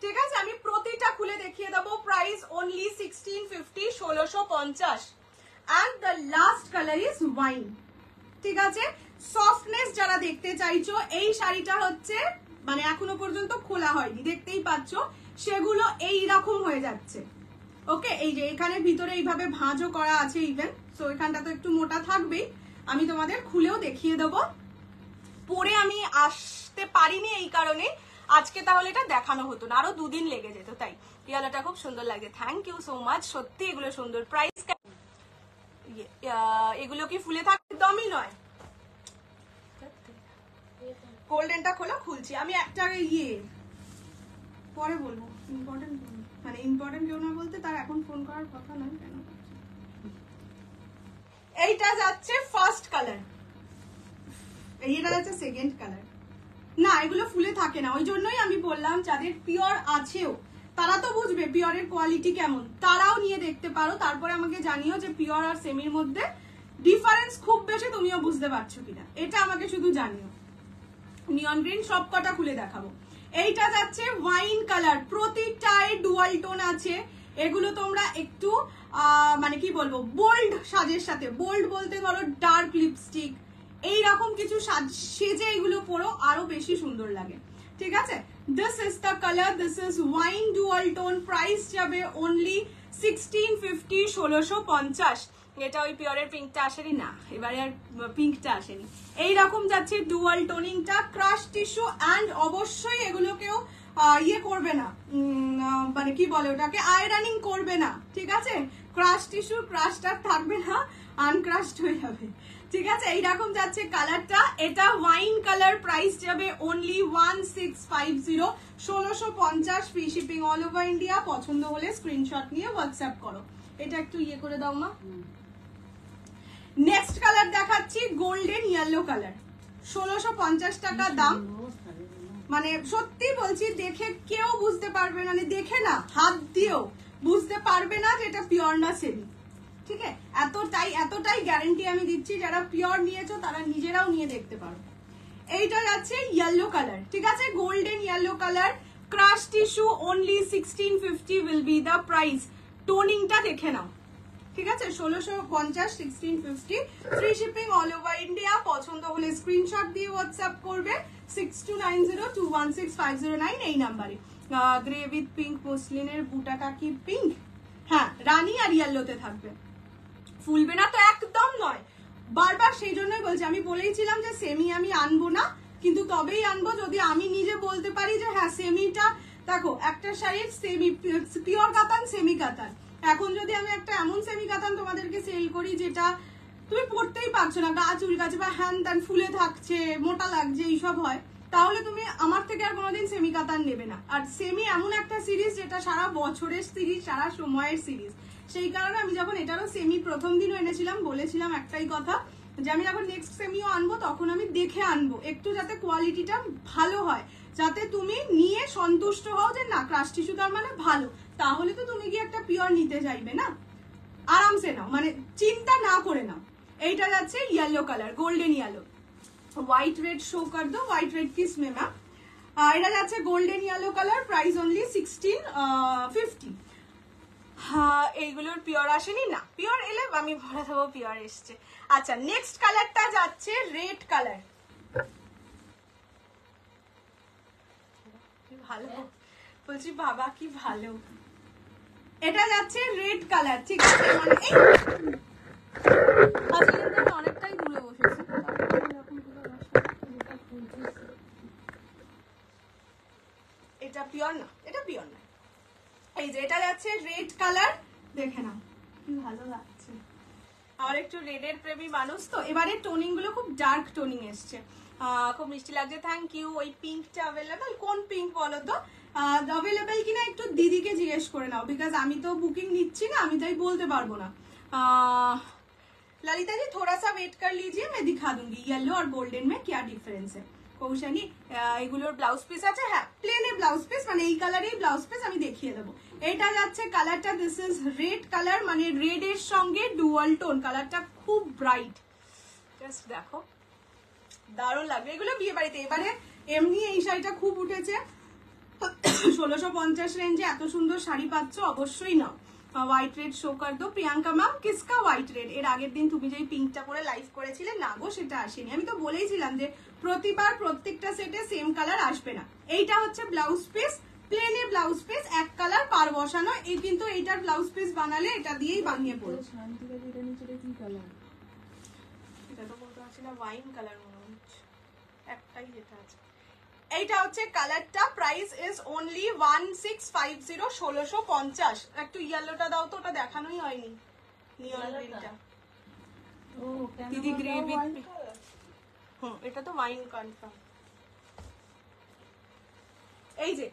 ঠিক আছে? আমি প্রতিটা খুলে দেখিয়ে দেবো। Price only 1650, 1650। And the last colour is wine, ঠিক আছে? সফটনেস যারা দেখতে চাইছো, এই শাড়িটা হচ্ছে মানে এখনো পর্যন্ত খোলা হয়নি, দেখতেই পাচ্ছ, সেগুলো এই রকম হয়ে যাচ্ছে। ওকে, এই যে এখানে ভিতরে এইভাবে ভাঁজও করা আছে ইভেন, সো এখানটা তো একটু মোটা থাকবেই। আমি তোমাদের খুলেও দেখিয়ে দেবো। পরে আমি আসতে পারিনি এই কারণে, আজকে তাহলে এটা দেখানো হতো না, আরো দুদিন লেগে যেত, তাই। ইয়ালাটা খুব সুন্দর লাগে, থ্যাংক ইউ সো মাচ, সত্যি এগুলো সুন্দর। প্রাইস এগুলো কি ফুলে থাকে? একদমই নয়। গোল্ডেনটা খোলা, খুলছি আমি একটা পরে বলবো, ইম্পর্টেন্ট মানে ইম্পর্টেন্ট কেউ না বলতে তার এখন ফোন করার কথা নয় কেন। এইটা যাচ্ছে ফার্স্ট কালার, এইটা যাচ্ছে সেকেন্ড কালার। না, এগুলো ফুলে থাকে না, ওই জন্যই আমি বললাম যাদের পিওর আছেও তারা তো বুঝবে পিওরের কোয়ালিটি কেমন, তারাও নিয়ে দেখতে পারো, তারপরে আমাকে জানিও যে পিওর আর সেমির মধ্যে ডিফারেন্স খুব বেশি তুমিও বুঝতে পারছো কিনা, এটা আমাকে শুধু জানিও। নিয়ন গ্রিন সব কটা খুলে দেখাবো। এইটা যাচ্ছে ওয়াইন কালার, প্রতিটায় ডুয়াল টোন আছে। এগুলো তোমরা একটু মানে কি বলবো, বোল্ড সাজের সাথে, বোল্ড বলতে ধরো ডার্ক লিপস্টিক, এইরকম কিছু সেজে এগুলো পরো, আরো বেশি সুন্দর লাগে, ঠিক আছে? This is the colour, this is wine dual tone. Price যাবে অনলি 1650, 1650। এটা ওই পিওরের পিঙ্কটা আসেনি না, এবারে আর পিঙ্কটা আসেনি। এইরকম যাচ্ছে ডুয়াল টোনিংটা, ক্রাশ টিস্যু অ্যান্ড অবশ্যই এগুলোকেও ইয়ে করবে না, মানে কি বলে ওটাকে, আয়রনিং করবে না, ঠিক আছে? ক্রাশ টিস্যু ক্রাশটা থাকবে না, আনক্রাশড হয়ে যাবে, ঠিক আছে? এইরকম যাচ্ছে কালারটা, এটা ওয়াইন কালার, প্রাইস যাবে only 1650, 1650, free shipping all over India. পছন্দ হলে স্ক্রিনশট নিয়ে হোয়াটসঅ্যাপ করো। এটা একটু ইয়ে করে দাও মা। নেক্সট কালার দেখাচ্ছি গোল্ডেন ইয়েলো কালার, 1650 টাকা দাম। মানে সত্যি বলছি, দেখে কেউ বুঝতে পারবে না, দেখে না হাত দিয়েও বুঝতে পারবে না যে এটা পিওর না সেমি, ঠিক আছে? এতটাই গ্যারান্টি আমি দিচ্ছি, যারা পিওর নিয়েছো তারা নিজেরাও নিয়ে দেখতে পারো। এইটা যাচ্ছে ইয়েলো কালার, ঠিক আছে? Golden yellow colour, crush tissue, only 1650 will be the price. টোনিংটা দেখে নাও, ঠিক আছে? 1650, 1650, free shipping all over India. পছন্দ হলে স্ক্রিনশট দিয়ে হোয়াটসঅ্যাপ করবে 6290216509 এই নাম্বারে। গ্রে উইথ পিঙ্ক মসলিনের বুটাটা কি পিঙ্ক? হ্যাঁ, রানী আর ইয়েলোতে থাকবে, ফুলবে না তো একদম নয়। বারবার সেই জন্যই বলছি, আমি বলেইছিলাম যে সেমি আমি আনবো না, কিন্তু তবেই আনবো যদি আমি নিজে বলতে পারি যে হ্যাঁ সেমিটা, দেখো একটা শাড়ির সেমি পিওর কাতান, সেমি কাতান। এখন যদি আমি একটা এমন সেমি কাতান তোমাদেরকে সেল করি যেটা তুমি পড়তেই পারছো না, গা চুলকাচ্ছে বা হ্যান ত্যান ফুলে থাকছে, মোটা লাগছে, এইসব হয়, তাহলে তুমি আমার থেকে আর কোনোদিন সেমি কাতান নেবে না। আর সেমি এমন একটা সিরিজ যেটা সারা বছরের সিরিজ, সারা সময়ের সিরিজ, সেই কারণে আমি যখন এটারও সেমি প্রথম দিনও এনেছিলাম বলেছিলাম একটাই কথা, যে আমি যখন নেক্সট সেমিও আনবো তখন আমি দেখে আনবো, একটু যাতে কোয়ালিটিটা ভালো হয়, যাতে তুমি নিয়ে সন্তুষ্ট হও যে না ক্রাশ টিস্যু তার মানে ভালো, তাহলে তো তুমি কি একটা পিওর নিতে চাইবে না, আরামসে নাও, মানে চিন্তা না করে নাও। এইটা যাচ্ছে yellow colour, golden yellow. White red show কর দো, হোয়াইট রেড কিস মে ম্যাম। এটা যাচ্ছে golden yellow colour, price only 1650। হ্যাঁ, এইগুলোর পিওর আসেনি না, পিওর এলে আমি ভরে দেবো পিওর এসছে। আচ্ছা, নেক্সট কালারটা যাচ্ছে রেড কালার, ভালো বলছি বাবা কি ভালো। এটা যাচ্ছে রেড কালার, ঠিক আছে? মানে অনেকটাই দূরে বসেছি, এটা পিওর না, এটা পিওর না। এই যে এটা যাচ্ছে রেড কালার, দেখে নাও কি ভালো লাগছে। আর একটু রেডের প্রেমী মানুষ তো, এবারে টোনিং গুলো খুব ডার্ক টোনিং এসছে, খুব মিষ্টি লাগছে। Thank you. ওই পিঙ্কটা অ্যাভেলেবেল, কোন পিঙ্ক বলো তো? অ্যাভেলেবেল কিনা একটু দিদিকে জিজ্ঞেস করে নাও, বিকজ আমি তো বুকিং নিচ্ছি না, আমি তাই বলতে পারবো না। ललिता जी थोड़ा सा वेट कर लीजिए, मैं दिखा दूंगी येलो और गोल्डन में क्या डिफरेंस है। কৌশানী, এগুলোর ব্লাউজ পিস আছে, হ্যাঁ প্লেনে ব্লাউজ পিস, মানে এই কালারেই ব্লাউজ পিস আমি দেখিয়ে দেবো। এটা যাচ্ছে কালারটা, দিস ইজ রেড কালার, মানে রেড এর সঙ্গে ডুয়াল টোন, কালারটা খুব ব্রাইট, জাস্ট দেখো দারুণ লাগবে। এগুলো বিয়ে বাড়িতে, এবারে এমনি এই শাড়িটা খুব উঠেছে, 1650 রেঞ্জে এত সুন্দর শাড়ি পাচ্ছ, অবশ্যই নাও। হোয়াইট রেড শো কর দো প্রিয়াঙ্কা ম্যাম, কিসকা হোয়াইট রেড? এর আগের দিন তুমি যেই পিঙ্কটা করে লাইভ করেছিলে, না গো সেটা আসেনি। আমি তো বলেইছিলাম যে প্রতিবার প্রত্যেকটা সেটে সেম কালার আসবে না। এইটা হচ্ছে ব্লাউজ পিস, প্লেনে ব্লাউজ পিস, এক কালার পার বসানো। এই কিন্তু এইটার ব্লাউজ পিস বানালে এটা দিয়েই বানিয়ে পড়ো। এটা তো বলতে পারছি না, ওয়াইন কালার মনে হচ্ছে, একটাই যেটা আছে। এইটা হচ্ছে কালারটা, প্রাইস ইজ অনলি 1650, 1650। একটু ইয়েলোটা দাও তো, ওটা দেখানোই হয়নি, নিয়ন গ্রিনটা। দিদি গ্রে উইথ, এটা তো ওয়াইন কনফার্ম। এই যে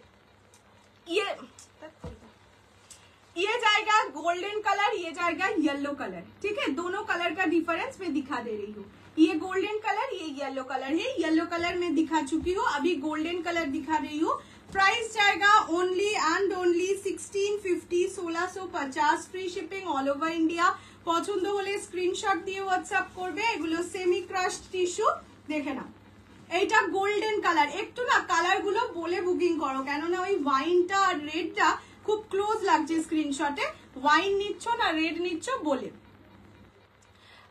ये जाएगा गोल्डन कलर, ये जाएगा येलो कलर, ठीक है? दोनों कलर का डिफरेंस मैं दिखा दे रही हूँ। ये गोल्डन कलर, ये येलो कलर है। येलो कलर में दिखा चुकी हूँ, अभी गोल्डन कलर दिखा रही हूँ। प्राइस जाएगा only and only 1650, 1650, free shipping all over India. পছন্দ হলে স্ক্রিনশট দিয়ে হোয়াটসঅ্যাপ করবে। এগুলো সেমি ক্রাশড টিস্যু, দেখে নাও। এইটা গোল্ডেন কালার, একটু না কালার গুলো বলে বুকিং করো, কেননা ওই ওয়াইনটা আর রেডটা खूब क्लोज লাগছে স্ক্রিনশটে। वाइन নিচ্ছ না রেড নিচ্ছ বলে।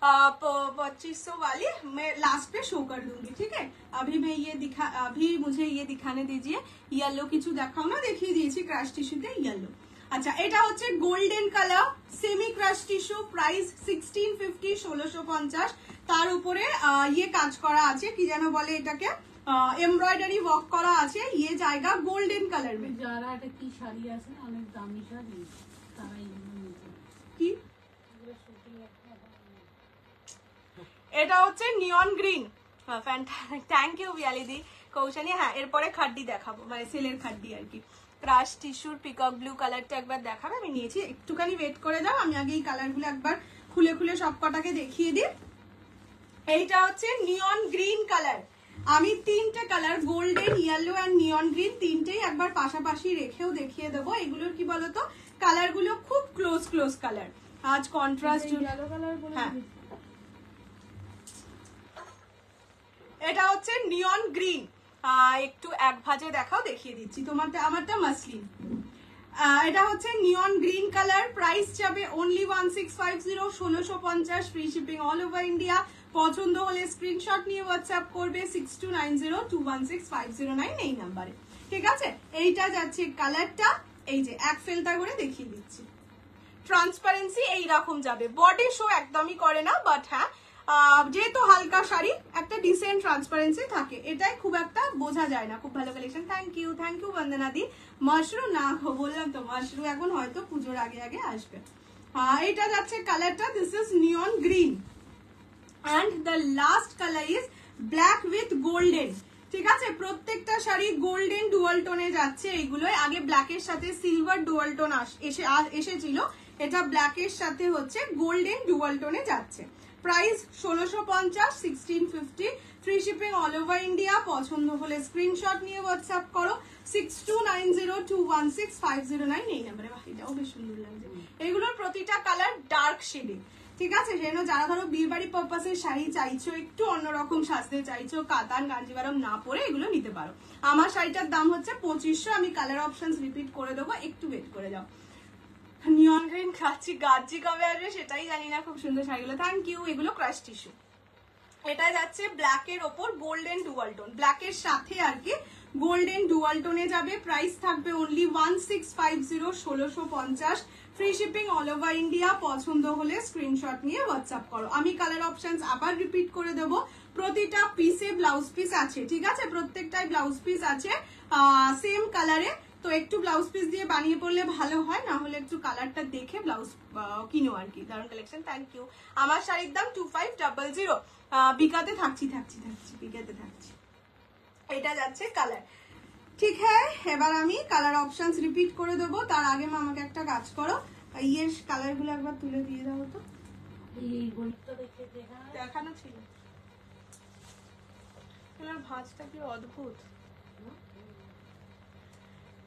2500 वाली मैं लास्ट पे शो कर दूंगी, ठीक है? अभी मुझे ये दिखाने दीजिए। येलो কিছু দেখাও না, দেখিয়ে দিয়েছি ক্রাশ টিস্যুতে येलो। আচ্ছা, এটা হচ্ছে golden colour, semi crush tissue, price 1650, 1650। তার উপরে ইয়ে কাজ করা আছে, কি যেন বলে এটাকে, এমব্রয়ডারি ওয়ার্ক করা আছে, ইয়ে জায়গা গোল্ডেন কালার মে। যারা এটা কি শাড়ি আছে না, অনেক দামি শাড়ি, তারাই কি এটা হচ্ছে নিয়ন গ্রিন। থ্যাংক ইউ বিয়ালিদি কৌশানি। হ্যাঁ, এরপরে খাড্ডি দেখাবো, মানে সিলের খাড্ডি আর কি। ক্রাশ টিস্যুর পিকক ব্লু কালারটা একবার দেখাবে, আমি নিয়েছি, একটুখানি ওয়েট করে যাও, আমি আগে এই কালারগুলো একবার খুলে খুলে সব কটাকে দেখিয়ে দিই। এইটা হচ্ছে নিয়ন গ্রিন কালার। আমি তিনটে colour, golden, yellow and neon green, তিনটেই একবার পাশাপাশি রেখেও দেখিয়ে দেবো। এগুলোর কি বলতো, কালারগুলো খুব ক্লোজ ক্লোজ কালার, আজ কন্ট্রাস্ট। হ্যাঁ, এটা হচ্ছে নিয়ন গ্রিন, একটু এক ভাজে দেখাও, দেখিয়ে দিচ্ছি তোমারটা, আমারটা মাসলিন। এটা হচ্ছে নিয়ন গ্রিন কালার, প্রাইস যাবে only 1650, 1650, free shipping all over India. পছন্দ হলে স্ক্রিনশট নিয়ে হোয়াটসঅ্যাপ করবে 6290216509 এই নাম্বারে, ঠিক আছে। এইটা যাচ্ছে কালারটা, এই যে এক ফেলতা করে দেখিয়ে দিচ্ছি। ট্রান্সপারেন্সি এইরকম যাবে, বডি শো একদমই করে না, বাট হ্যাঁ যেহেতু হালকা শাড়ি একটা ডিসেন্ট ট্রান্সপারেন্সি থাকে, এটাই খুব একটা বোঝা যায় না। খুব ভালো কালেকশন, থ্যাংক ইউ বন্দনা দি। মাশরু না বললাম তো, মাশরু এখন হয়তো পুজোর আগে আগে আসবে। এটা যাচ্ছে কালারটা, this is neon green and the last colour is black with golden, ঠিক আছে। প্রত্যেকটা শাড়ি গোল্ডেন ডুয়াল টোনে যাচ্ছে। এইগুলো আগে ব্ল্যাকের সাথে সিলভার ডুয়াল টোন এসেছিল, এটা ব্ল্যাকের সাথে হচ্ছে গোল্ডেন ডুয়াল টোনে যাচ্ছে। Price 1650, 1650, free shipping all over India. পছন্দ হলে স্ক্রিনশট নিয়ে হোয়াটসঅ্যাপ করো 6290216509 এই নাম্বারে। এটাও বেশ সুন্দর লাগছে। এগুলোর প্রতিটা কালার ডার্ক শেডিং, ঠিক আছে। যেন যারা ধরো বিয়ে বাড়ি পারপাসের শাড়ি চাইছো, একটু অন্যরকম সাজতে চাইছো, কাতান কাঞ্জিভারম না পরে এগুলো নিতে পারো। আমার শাড়িটার দাম হচ্ছে 2500, আমি কালার অপশন রিপিট করে দেবো, একটু ওয়েট করে যাও। নিয়ন গ্রিন খাচ্ছি, গাজি কবে আসবে সেটাই জানি না। খুব সুন্দর শাড়িগুলো, থ্যাংক ইউ। এগুলো ক্রাশ টিস্যু, এটা যাচ্ছে ব্ল্যাকের ওপর গোল্ডেন ডুয়াল টোন, ব্ল্যাকের সাথে আর কি গোল্ডেন ডুয়াল টোনে যাবে। প্রাইস থাকবে only 1650, 1650, free shipping all over India. পছন্দ হলে স্ক্রিনশট নিয়ে হোয়াটসঅ্যাপ করো। আমি কালার অপশনস আবার রিপিট করে দেবো, প্রতিটা পিসে ব্লাউজ পিস আছে, ঠিক আছে। প্রত্যেকটাই ব্লাউজ পিস আছে সেম কালারে, তো একটু ব্লাউজ পিস দিয়ে বানিয়ে পড়লে ভালো হয়, না হলে একটু কালারটা দেখে ব্লাউজ কিনো আর কি। দারুণ কালেকশন, থ্যাংক ইউ। আমার শাড়ির দাম 2500, বিকাতে থাকছি বিকাতে থাকছি। এটা যাচ্ছে কালার, ঠিক হ্যাঁ। এবার আমি কালার অপশনস রিপিট করে দেবো, তার আগে মা আমাকে একটা কাজ করো, ইয়ের কালার গুলো একবার তুলে দিয়ে দাও তো। দেখানো ছিল, ভাঁজটা কি অদ্ভুত।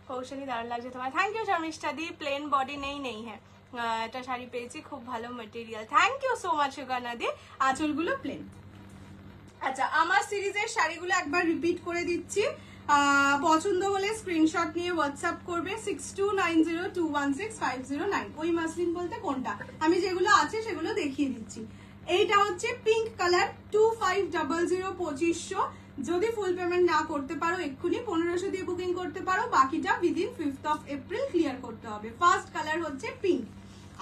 কৌশলী দারুণ লাগছে তোমার, thank you Sharmistha di. Plain body নেই হ্যাঁ, এটা শাড়ি পেয়েছি, খুব ভালো material, thank you so much Sugana di. আঁচলগুলো প্লেন। আচ্ছা, আমার সিরিজের শাড়িগুলো একবার রিপিট করে দিচ্ছি, পছন্দ হলে স্ক্রিনশট নিয়ে হোয়াটসঅ্যাপ করবে 6290216509। ওই মাসলিন বলতে কোনটা, আমি যেগুলো আছে সেগুলো দেখিয়ে দিচ্ছি। এইটা হচ্ছে পিঙ্ক কালার, 2500, 2500। যদি ফুল পেমেন্ট না করতে পারো এক্ষুনি 1500 দিয়ে বুকিং করতে পারো, বাকিটা within 5th of April clear করতে হবে। ফার্স্ট কালার হচ্ছে পিঙ্ক।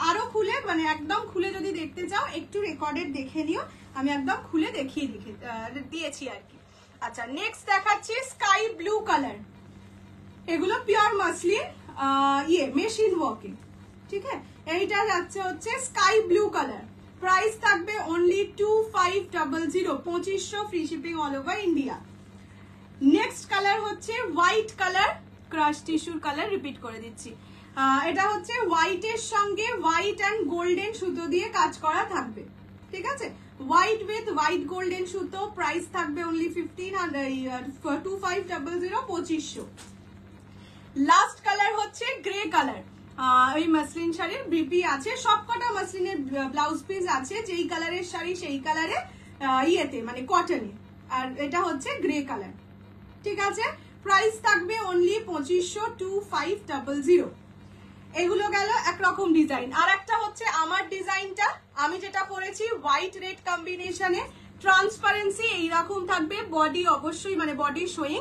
আরো খুলে, মানে একদম খুলে যদি দেখতে চাও একটু রেকর্ডেড দেখে নিও, আমি একদম খুলে দেখিয়ে দিয়েছি আর কি। আচ্ছা, নেক্সট দেখাচ্ছি স্কাই ব্লু কালার। এগুলো পিওর মাসলিন, মেশিন ওয়ার্কিং, ঠিক আছে। এইটা যাচ্ছে হচ্ছে স্কাই ব্লু কালার, প্রাইস থাকবে only 2500, 2500, free shipping all over India. Next colour হচ্ছে হোয়াইট কালার, ক্রাশ টিস্যুর কালার, রিপিট করে দিচ্ছি। এটা হচ্ছে হোয়াইটের সঙ্গে হোয়াইট অ্যান্ড গোল্ডেন সুতো দিয়ে কাজ করা থাকবে, ঠিক আছে। হোয়াইট উইথ হোয়াইট গোল্ডেন সুতো, প্রাইস থাকবে অনলি 2500, 2500। লাস্ট কালার হচ্ছে গ্রে কালার। এই মাসলিন শাড়ির বিপি আছে, সবকটা মাসলিনের ব্লাউজ পিস আছে, যেই কালারের শাড়ি সেই কালারে ইয়েতে মানে কটনে, আর এটা হচ্ছে গ্রে কালার, ঠিক আছে। প্রাইস থাকবে অনলি 2500, 2500। এগুলো গেল একরকম ডিজাইন। আর একটা হচ্ছে আমার ডিজাইনটা, আমি যেটা পরেছি হোয়াইট রেড কম্বিনেশনে, ট্রান্সপারেন্সি এইরকম থাকবে, বডি অবশ্যই মানে বডি শোয়িং,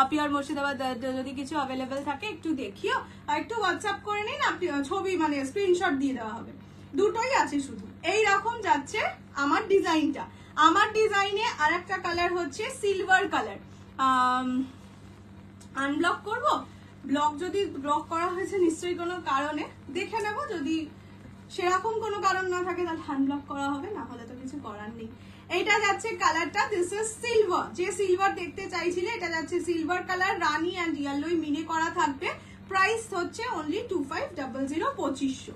পিওর মুর্শিদাবাদ যদি কিছু অ্যাভেলেবেল থাকে একটু দেখিও, আর একটু হোয়াটসঅ্যাপ করে নিন, ছবি মানে স্ক্রিনশট দিয়ে দেওয়া হবে, দুটোই আছে শুধু। এইরকম যাচ্ছে আমার ডিজাইনটা। আমার ডিজাইনে আর একটা কালার হচ্ছে সিলভার কালার। আনব্লক করব, ব্লক যদি ব্লক করা হয়েছে নিশ্চয়ই কোনো কারণে, দেখে নেব, যদি সেরকম কোনো কারণ না থাকে তাহলে আনব্লক করা হবে, না হলে তো কিছু করার নেই। এইটা যাচ্ছে কালারটা, দিস ইজ সিলভার, যে সিলভার দেখতে চাইছিলে এটা যাচ্ছে silver colour, Rani and yellow মিনে করা থাকবে। প্রাইস হচ্ছে অনলি 2500, 2500।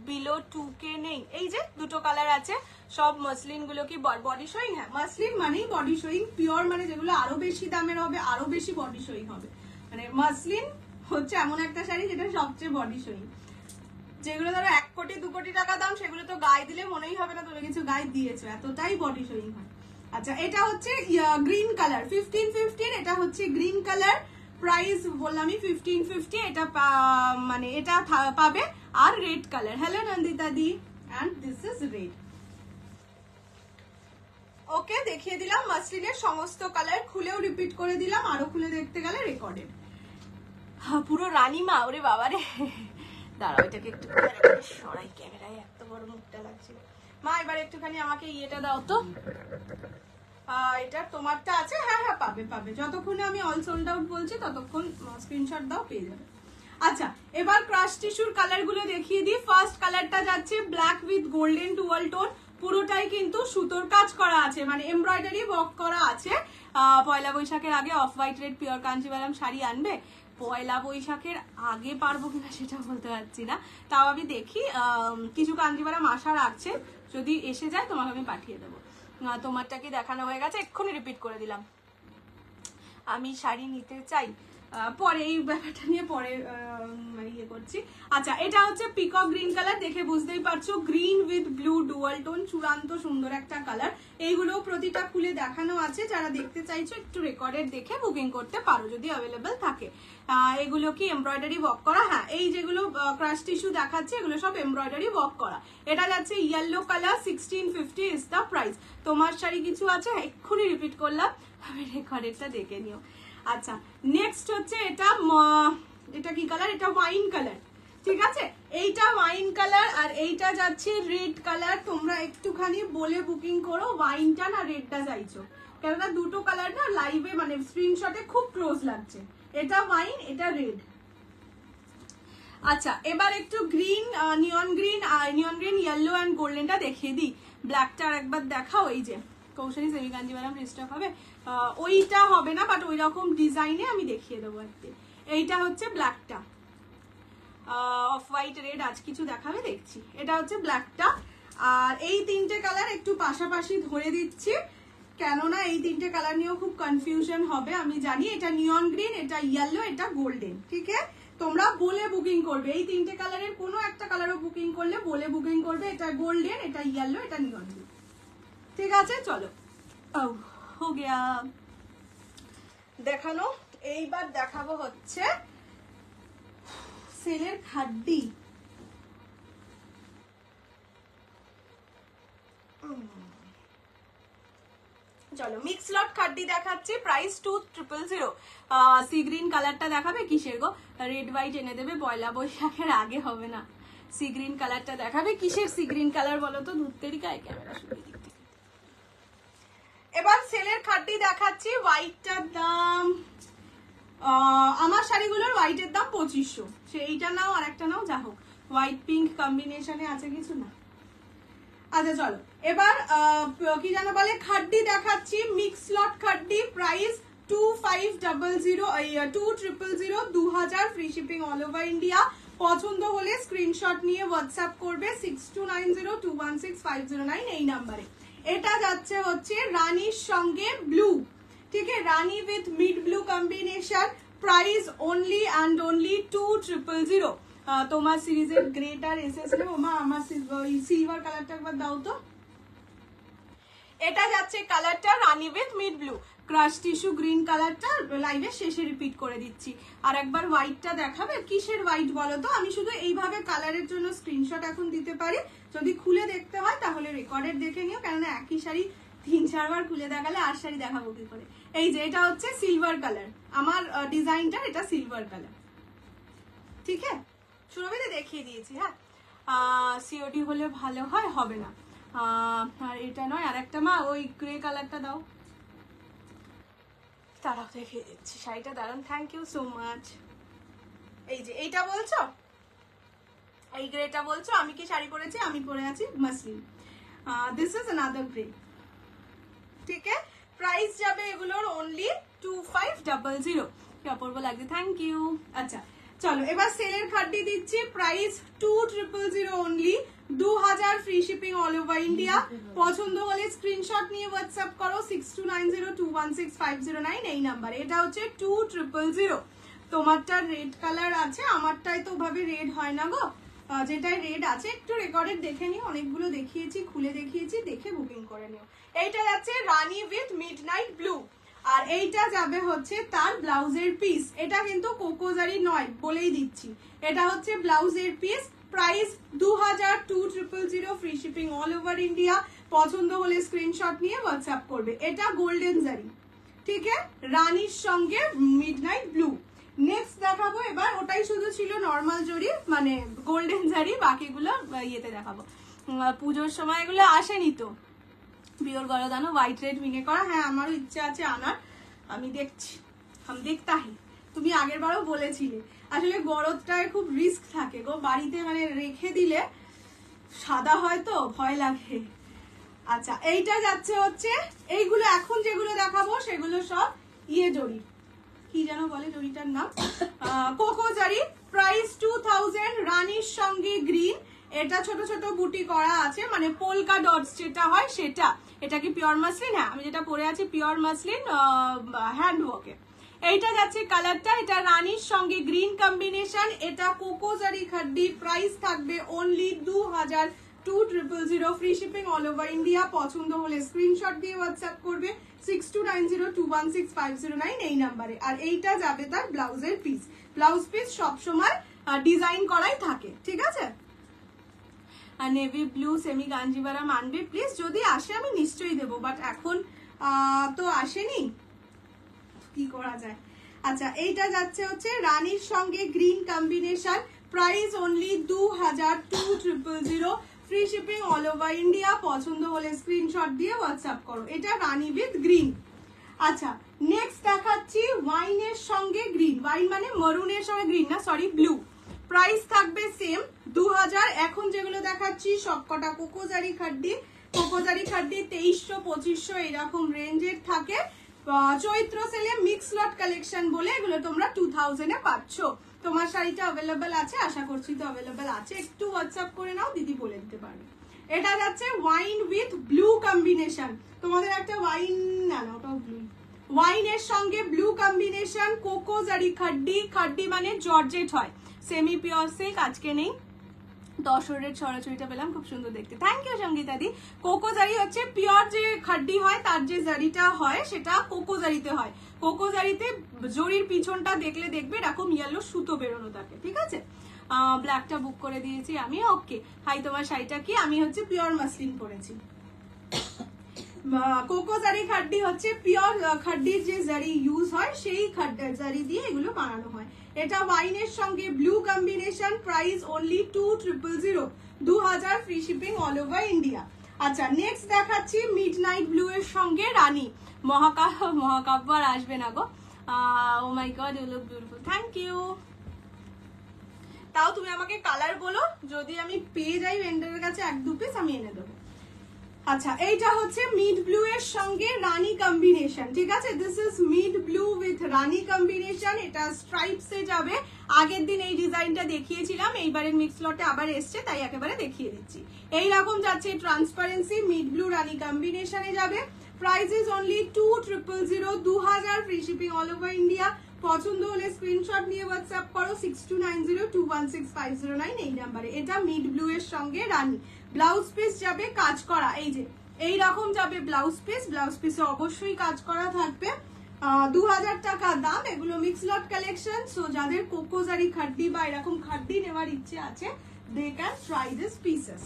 বিলো 2K নেই। এই যে দুটো কালার আছে, সব মসলিন গুলো কি বডি শোয়িং? হ্যাঁ, মসলিন মানেই বডি শোয়িং, পিওর মানে যেগুলো আরো বেশি দামের হবে, আরো বেশি বডি শোয়িং হবে। মানে মসলিন হচ্ছে এমন একটা শাড়ি যেটা সবচেয়ে বডি শোয়িং। যেগুলো ধরো 1 কোটি 2 কোটি টাকা দাম, সেগুলো তো গায়ে দিলে মনেই হবে না তুমি কিছু গায়ে দিয়েছো, এতটাই বডি শোয়িং হয়। আচ্ছা, এটা হচ্ছে গ্রিন কালার, 1515, এটা হচ্ছে গ্রিন কালার, প্রাইস বললামই 1550। এটা মানে এটা পাবে। আর red colour, hello Nandita di, and this is red. Okay, দেখিয়ে দিলাম মাসলিনের সমস্ত কালার, খুলেও রিপিট করে দিলাম, আরো খুলে দেখতে গেলে রেকর্ডেড। পুরো রানীমা, ওরে বাবারে, দাঁড়াও এটাকে একটু সরাই, ক্যামেরায় এত বড় মুখটা লাগছিল। মা এবার একটুখানি আমাকে ইয়েটা দাও তো, এটা তোমারটা আছে? হ্যাঁ হ্যাঁ, পাবে পাবে, যতক্ষণে আমি অল সোল্ড আউট বলছি ততক্ষণ স্ক্রিনশট দাও, পেয়ে যাবে। আচ্ছা, এবার ক্রাশ টিস্যুর কালার গুলো দেখিয়ে দিই। ফার্স্ট কালারটা যাচ্ছে black with golden dual tone, পুরোটাই কিন্তু সুতোর কাজ করা আছে, মানে এমব্রয়ডারি ওয়ার্ক করা আছে। পয়লা বৈশাখের আগে off white red pure Kanjivaram sari আনবে, পয়লা বৈশাখের আগে পারবো কিনা সেটা বলতে পারছি না, তাও আমি দেখি, কিছু কাঞ্জিভারাম আশা রাখছে, যদি এসে যায় তোমাকে আমি পাঠিয়ে দেবো। তোমারটা কি দেখানো হয়ে গেছে? এক্ষুনি রিপিট করে দিলাম। আমি শাড়ি নিতে চাই, পরে এই ব্যাপারটা নিয়ে পরে ইয়ে করছি। আচ্ছা, এটা হচ্ছে পিকক গ্রিন কালার, দেখে বুঝতেই পারছো, green with blue dual tone, চূড়ান্ত সুন্দর একটা কালার। এইগুলো প্রতিটা খুলে দেখানো আছে, যারা দেখতে চাইছো একটু রেকর্ডেড দেখে বুকিং করতে পারো যদি অ্যাভেলেবেল থাকে। এগুলো কি এমব্রয়ডারি ওয়ার্ক করা? হ্যাঁ, এই যেগুলো ক্রাশ টিস্যু দেখাচ্ছে এগুলো সব এমব্রয়ডারি ওয়ার্ক করা। এটা যাচ্ছে yellow colour, 1650 is the price. তোমার শাড়ি কিছু আছে? এক্ষুনি রিপিট করলাম, আমি রেকর্ডেডটা দেখে নিও। আচ্ছা, নেক্সট হচ্ছে এটা কি কালার? এটা ওয়াইন কালার, ঠিক আছে, এইটা ওয়াইন কালার, আর এইটা যাচ্ছে রেড কালার। তোমরা একটুখানি বলে বুকিং করো ওয়াইনটা না রেডটা চাইছো, কেননা দুটো কালার না লাইভে মানে স্ক্রিনশটে খুব ক্লোজ লাগছে। এটা ওয়াইন, এটা রেড। আচ্ছা, এবার একটু green, neon green yellow and গোল্ডেনটা দেখিয়ে দিই। ব্ল্যাকটা একবার দেখাও, এই যে কৌশলী সেমি কাঞ্জিভারাম রিস্টক হবে, ওইটা হবে না, বাট ওই রকম ডিজাইনে আমি দেখিয়ে দেবো একদিন। এইটা হচ্ছে ব্ল্যাকটা, অফ হোয়াইট রেড, আজ কিছু দেখাবে দেখছি। এটা হচ্ছে ব্ল্যাকটা, আর এই তিনটে কালার একটু পাশাপাশি ধরে দিচ্ছি, কেননা এই তিনটে কালার নিয়েও খুব কনফিউশন হবে আমি জানি। এটা নিয়ন গ্রিন, এটা ইয়েলো, এটা গোল্ডেন, ঠিক আছে? তোমরা বলে বুকিং করবে, এই তিনটে কালারের কোনো একটা কালারও বুকিং করলে বলে বুকিং করবে, এটা গোল্ডেন, এটা ইয়েলো, এটা নিয়ন গ্রিন, ঠিক আছে? চলো, হো গিয়া দেখানো। এইবার দেখাবো হচ্ছে সেলের খাড্ডি। চলো, মিক্স লট খাড্ডি দেখাচ্ছি, প্রাইস 2000। সি গ্রিন কালারটা দেখাবে, কিসের গো? রেড হোয়াইট এনে দেবে, পয়লা বৈশাখের আগে হবে না। সি গ্রিন কালারটা দেখাবে, কিসের সি গ্রিন কালার বলো তো? ধুত্তেরিকায় ক্যামেরা শুরু দিতে। এবার সেলের খাড্ডি দেখাচ্ছি, হোয়াইটটার দাম, আমার শাড়িগুলোর হোয়াইটের দাম 2500। সেইটা নাও আর একটা নাও, যা হোক, হোয়াইট পিঙ্ক কম্বিনেশনে আছে কিছু না। আচ্ছা চলো, এবার কি যেন বলে, খাড্ডি দেখাচ্ছি, মিক্স লট খাড্ডি, price 2500, 2000, free shipping all over India. পছন্দ হলে স্ক্রিনশট নিয়ে হোয়াটসঅ্যাপ করবে 6290216509 এই নাম্বারে। এটা যাচ্ছে হচ্ছে রানীর সঙ্গে ব্লু, ঠিক আছে, rani with mid blue combination, price only and only 2000। তোমার সিরিজের গ্রেটার এসেছিল মা, আমার সিলভার কালারটা একবার দাও তো। এটা যাচ্ছে কালারটা rani with mid blue, crush tissue green কালারটা লাইভের শেষে রিপিট করে দিচ্ছি। আর একবার হোয়াইটটা দেখাবে, কিসের হোয়াইট বলো তো? আমি শুধু এইভাবে কালারের জন্য স্ক্রিনশট এখন দিতে পারি, যদি খুলে দেখতে হয় তাহলে রেকর্ডেড দেখে নিও, কেননা একই শাড়ি 3-4 বার খুলে দেখালে আর শাড়ি দেখাবো কি করে। এই যে এটা হচ্ছে সিলভার কালার, আমার ডিজাইনটার এটা সিলভার কালার, ঠিক আছে? সুরভিতে দেখিয়ে দিয়েছি। হ্যাঁ, সিওডি হলে ভালো হয়, হবে না। আর এটা নয়, আর একটা মা ওই গ্রে কালারটা দাও, তারাও দেখিয়ে দিচ্ছি শাড়িটা, দারুন, থ্যাংক ইউ সো মাচ। এই যে এইটা বলছো, এই গ্রেটা বলছো, আমি কি শাড়ি পরেছি? আমি পরে আছি muslin. This is another grey, ঠিক আছে? প্রাইস যাবে এগুলোর অনলি 2500। কি অপূর্ব লাগছে, থ্যাংক ইউ। আচ্ছা চলো এবার সেলের খাড্ডি দিচ্ছি, price 2000 only, 2000 free shipping all over India. পছন্দ হলে স্ক্রিনশট নিয়ে হোয়াটসঅ্যাপ করো 6290216509 এই নাম্বারে। এটা হচ্ছে 2000। তোমারটা রেড কালার আছে, আমারটাই তো ওভাবে রেড হয় না গো, যেটাই রেড আছে একটু রেকর্ডেড দেখে নিও, অনেকগুলো দেখিয়েছি, খুলে দেখিয়েছি, দেখে বুকিং করে নিও। এইটা যাচ্ছে রানী উইথ মিডনাইট ব্লু, আর এইটা যাবে হচ্ছে তার ব্লাউজের পিস। এটা কিন্তু কোকোজারি নয়, বলেই দিচ্ছি, এটা হচ্ছে ব্লাউজের piece. Price 2000, 2000 free shipping all over India. পছন্দ হলে স্ক্রিনশট নিয়ে হোয়াটসঅ্যাপ করবে। এটা গোল্ডেন জারি, ঠিক আছে, রানীর সঙ্গে মিডনাইট ব্লু। নেক্সট দেখাবো এবার, ওটাই শুধু ছিল নর্মাল জরি মানে গোল্ডেন জারি, বাকিগুলো ইয়েতে দেখাবো। পুজোর সময় এগুলো আসেনি তো, পিওর গলদানো হোয়াইট রেড মিনে করা। হ্যাঁ আমারও ইচ্ছা আছে আনার, আমি দেখছি, আমি দেখতা হি। তুমি আগের বারও বলেছিলে, আসলে গরদটায় খুব রিস্ক থাকে গো, বাড়িতে মানে রেখে দিলে সাদা হয় তো ভয় লাগে। আচ্ছা এইটা যাচ্ছে হচ্ছে, এইগুলো এখন যেগুলো দেখাবো সেগুলো সব ইয়ে জরি, কি যেন বলে জরিটার নাম, কোকোজারি। প্রাইস 2000, রানীর সঙ্গে গ্রিন। এটা ছোট ছোট বুটি করা আছে, মানে পোলকা ডটস যেটা হয় সেটা। এটা কি পিওর মাসলিন? হ্যাঁ, আমি যেটা পরে আছি পিওর মাসলিন হ্যান্ড ওয়ার্কে। এইটা যাচ্ছে কালারটা, এটা রানীর সঙ্গে গ্রিন কম্বিনেশন। এটা কোকোজারি খাড্ডি, প্রাইস থাকবে only 2000, 2000 free shipping all over India. পছন্দ হলে স্ক্রিনশট দিয়ে হোয়াটসঅ্যাপ করবে 6290216509 এই নাম্বারে। আর এইটা যাবে তার ব্লাউজের পিস। ব্লাউজ পিস সবসময় ডিজাইন করাই থাকে, ঠিক আছে? আর নেভি ব্লু সেমি গাঞ্জিবারা মানবে প্লিজ, যদি আসে আমি নিশ্চয়ই দেবো, বাট এখন তো আসেনি, কি করা যায়। আচ্ছা এইটা যাচ্ছে হচ্ছে রানীর সঙ্গে green combination, price only 2000, 2000 free shipping all over India. পছন্দ হলে স্ক্রিনশট দিয়ে হোয়াটসঅ্যাপ করো। এটা রানী উইথ গ্রিন। আচ্ছা নেক্সট দেখাচ্ছি ওয়াইনের সঙ্গে গ্রিন, ওয়াইন মানে মরুনের সঙ্গে গ্রিন না, সরি ব্লু। প্রাইস থাকবে সেম 2000। এখন যেগুলো দেখাচ্ছি সবকটা কোকোজারি খাড্ডি, কোকোজারি খাড্ডি 2300-2500 এরকম রেঞ্জের থাকে। চৈত্র সেলে মিক্স লট কালেকশন বলে এগুলো তোমরা 2000 এ পাচ্ছ। তোমার শাড়িটা অ্যাভেলেবেল আছে, আশা করছি তো অ্যাভেলেবেল আছে, একটু হোয়াটসঅ্যাপ করে নাও, দিদি বলে দিতে পারবে। এটা যাচ্ছে ওয়াইন উইথ ব্লু কম্বিনেশন, তোমাদের একটা ওয়াইন না না ওটাও ব্লু, ওয়াইনের সঙ্গে ব্লু কম্বিনেশন। কোকোজারি খাড্ডি, খাড্ডি মানে জর্জেট হয়, সেমি পিওর সিল্ক, আজকে নেই 10 রেট ছড়াছড়িটা পেলাম, খুব সুন্দর দেখতে, থ্যাংক ইউ সঙ্গীতা দি। কোকোজারি হচ্ছে পিওর যে খাড্ডি হয়, তার যে জারিটা হয় সেটা কোকোজারিতে হয়। কোকোজারিতে জরির পিছনটা দেখলে দেখবে এরকম ইয়েলো সুতো বেরোনো থাকে, ঠিক আছে? ব্ল্যাকটা বুক করে দিয়েছি আমি। ওকে হাই, তোমার শাড়িটা কি? আমি হচ্ছে পিওর মাসলিন পরেছি। কোকোজারি খাড্ডি হচ্ছে পিওর খাড্ডির যে জারি ইউজ হয় সেই জারি দিয়ে এগুলো বানানো হয়। এটা ওয়াইনের সঙ্গে blue combination, price only 2000, 2000 free shipping all over India. আচ্ছা নেক্সট দেখাচ্ছি মিডনাইট ব্লু এর সঙ্গে রানী। মহাকাব্য আর আসবে না গো, oh my god you look beautiful, thank you. তাও তুমি আমাকে কালার বলো, যদি আমি পেয়ে যাই ভেন্ডারের কাছে 1-2 পিস আমি এনে দেবো। আচ্ছা এইটা হচ্ছে মিড ব্লু এর সঙ্গে রানী কম্বিনেশন, ঠিক আছে? This is mid blue with rani combination. এটা স্ট্রাইপস এ যাবে। আগের দিন এই ডিজাইনটা দেখিয়েছিলাম, এইবারের মিক্স লটে আবার এসছে, তাই একেবারে দেখিয়ে দিচ্ছি। এইরকম যাচ্ছে ট্রান্সপারেন্সি, মিড ব্লু রানী কম্বিনেশনে যাবে। Price is only 2000, 2000 free shipping all over India. পছন্দ হলে স্ক্রিনশট নিয়ে হোয়াটসঅ্যাপ করো 6290216509 এই নাম্বারে। এটা মিড ব্লু এর সঙ্গে রানী। ব্লাউজ পিস যাবে কাজ করা, এই যে এইরকম যাবে ব্লাউজ পিস, ব্লাউজ পিসে অবশ্যই কাজ করা থাকবে। 2000 টাকা দাম। এগুলো মিক্স লট কালেকশন। সো যাদের কোকোজারি খাড্ডি বা এরকম খাড্ডি নেওয়ার ইচ্ছে আছে, they can try this pieces.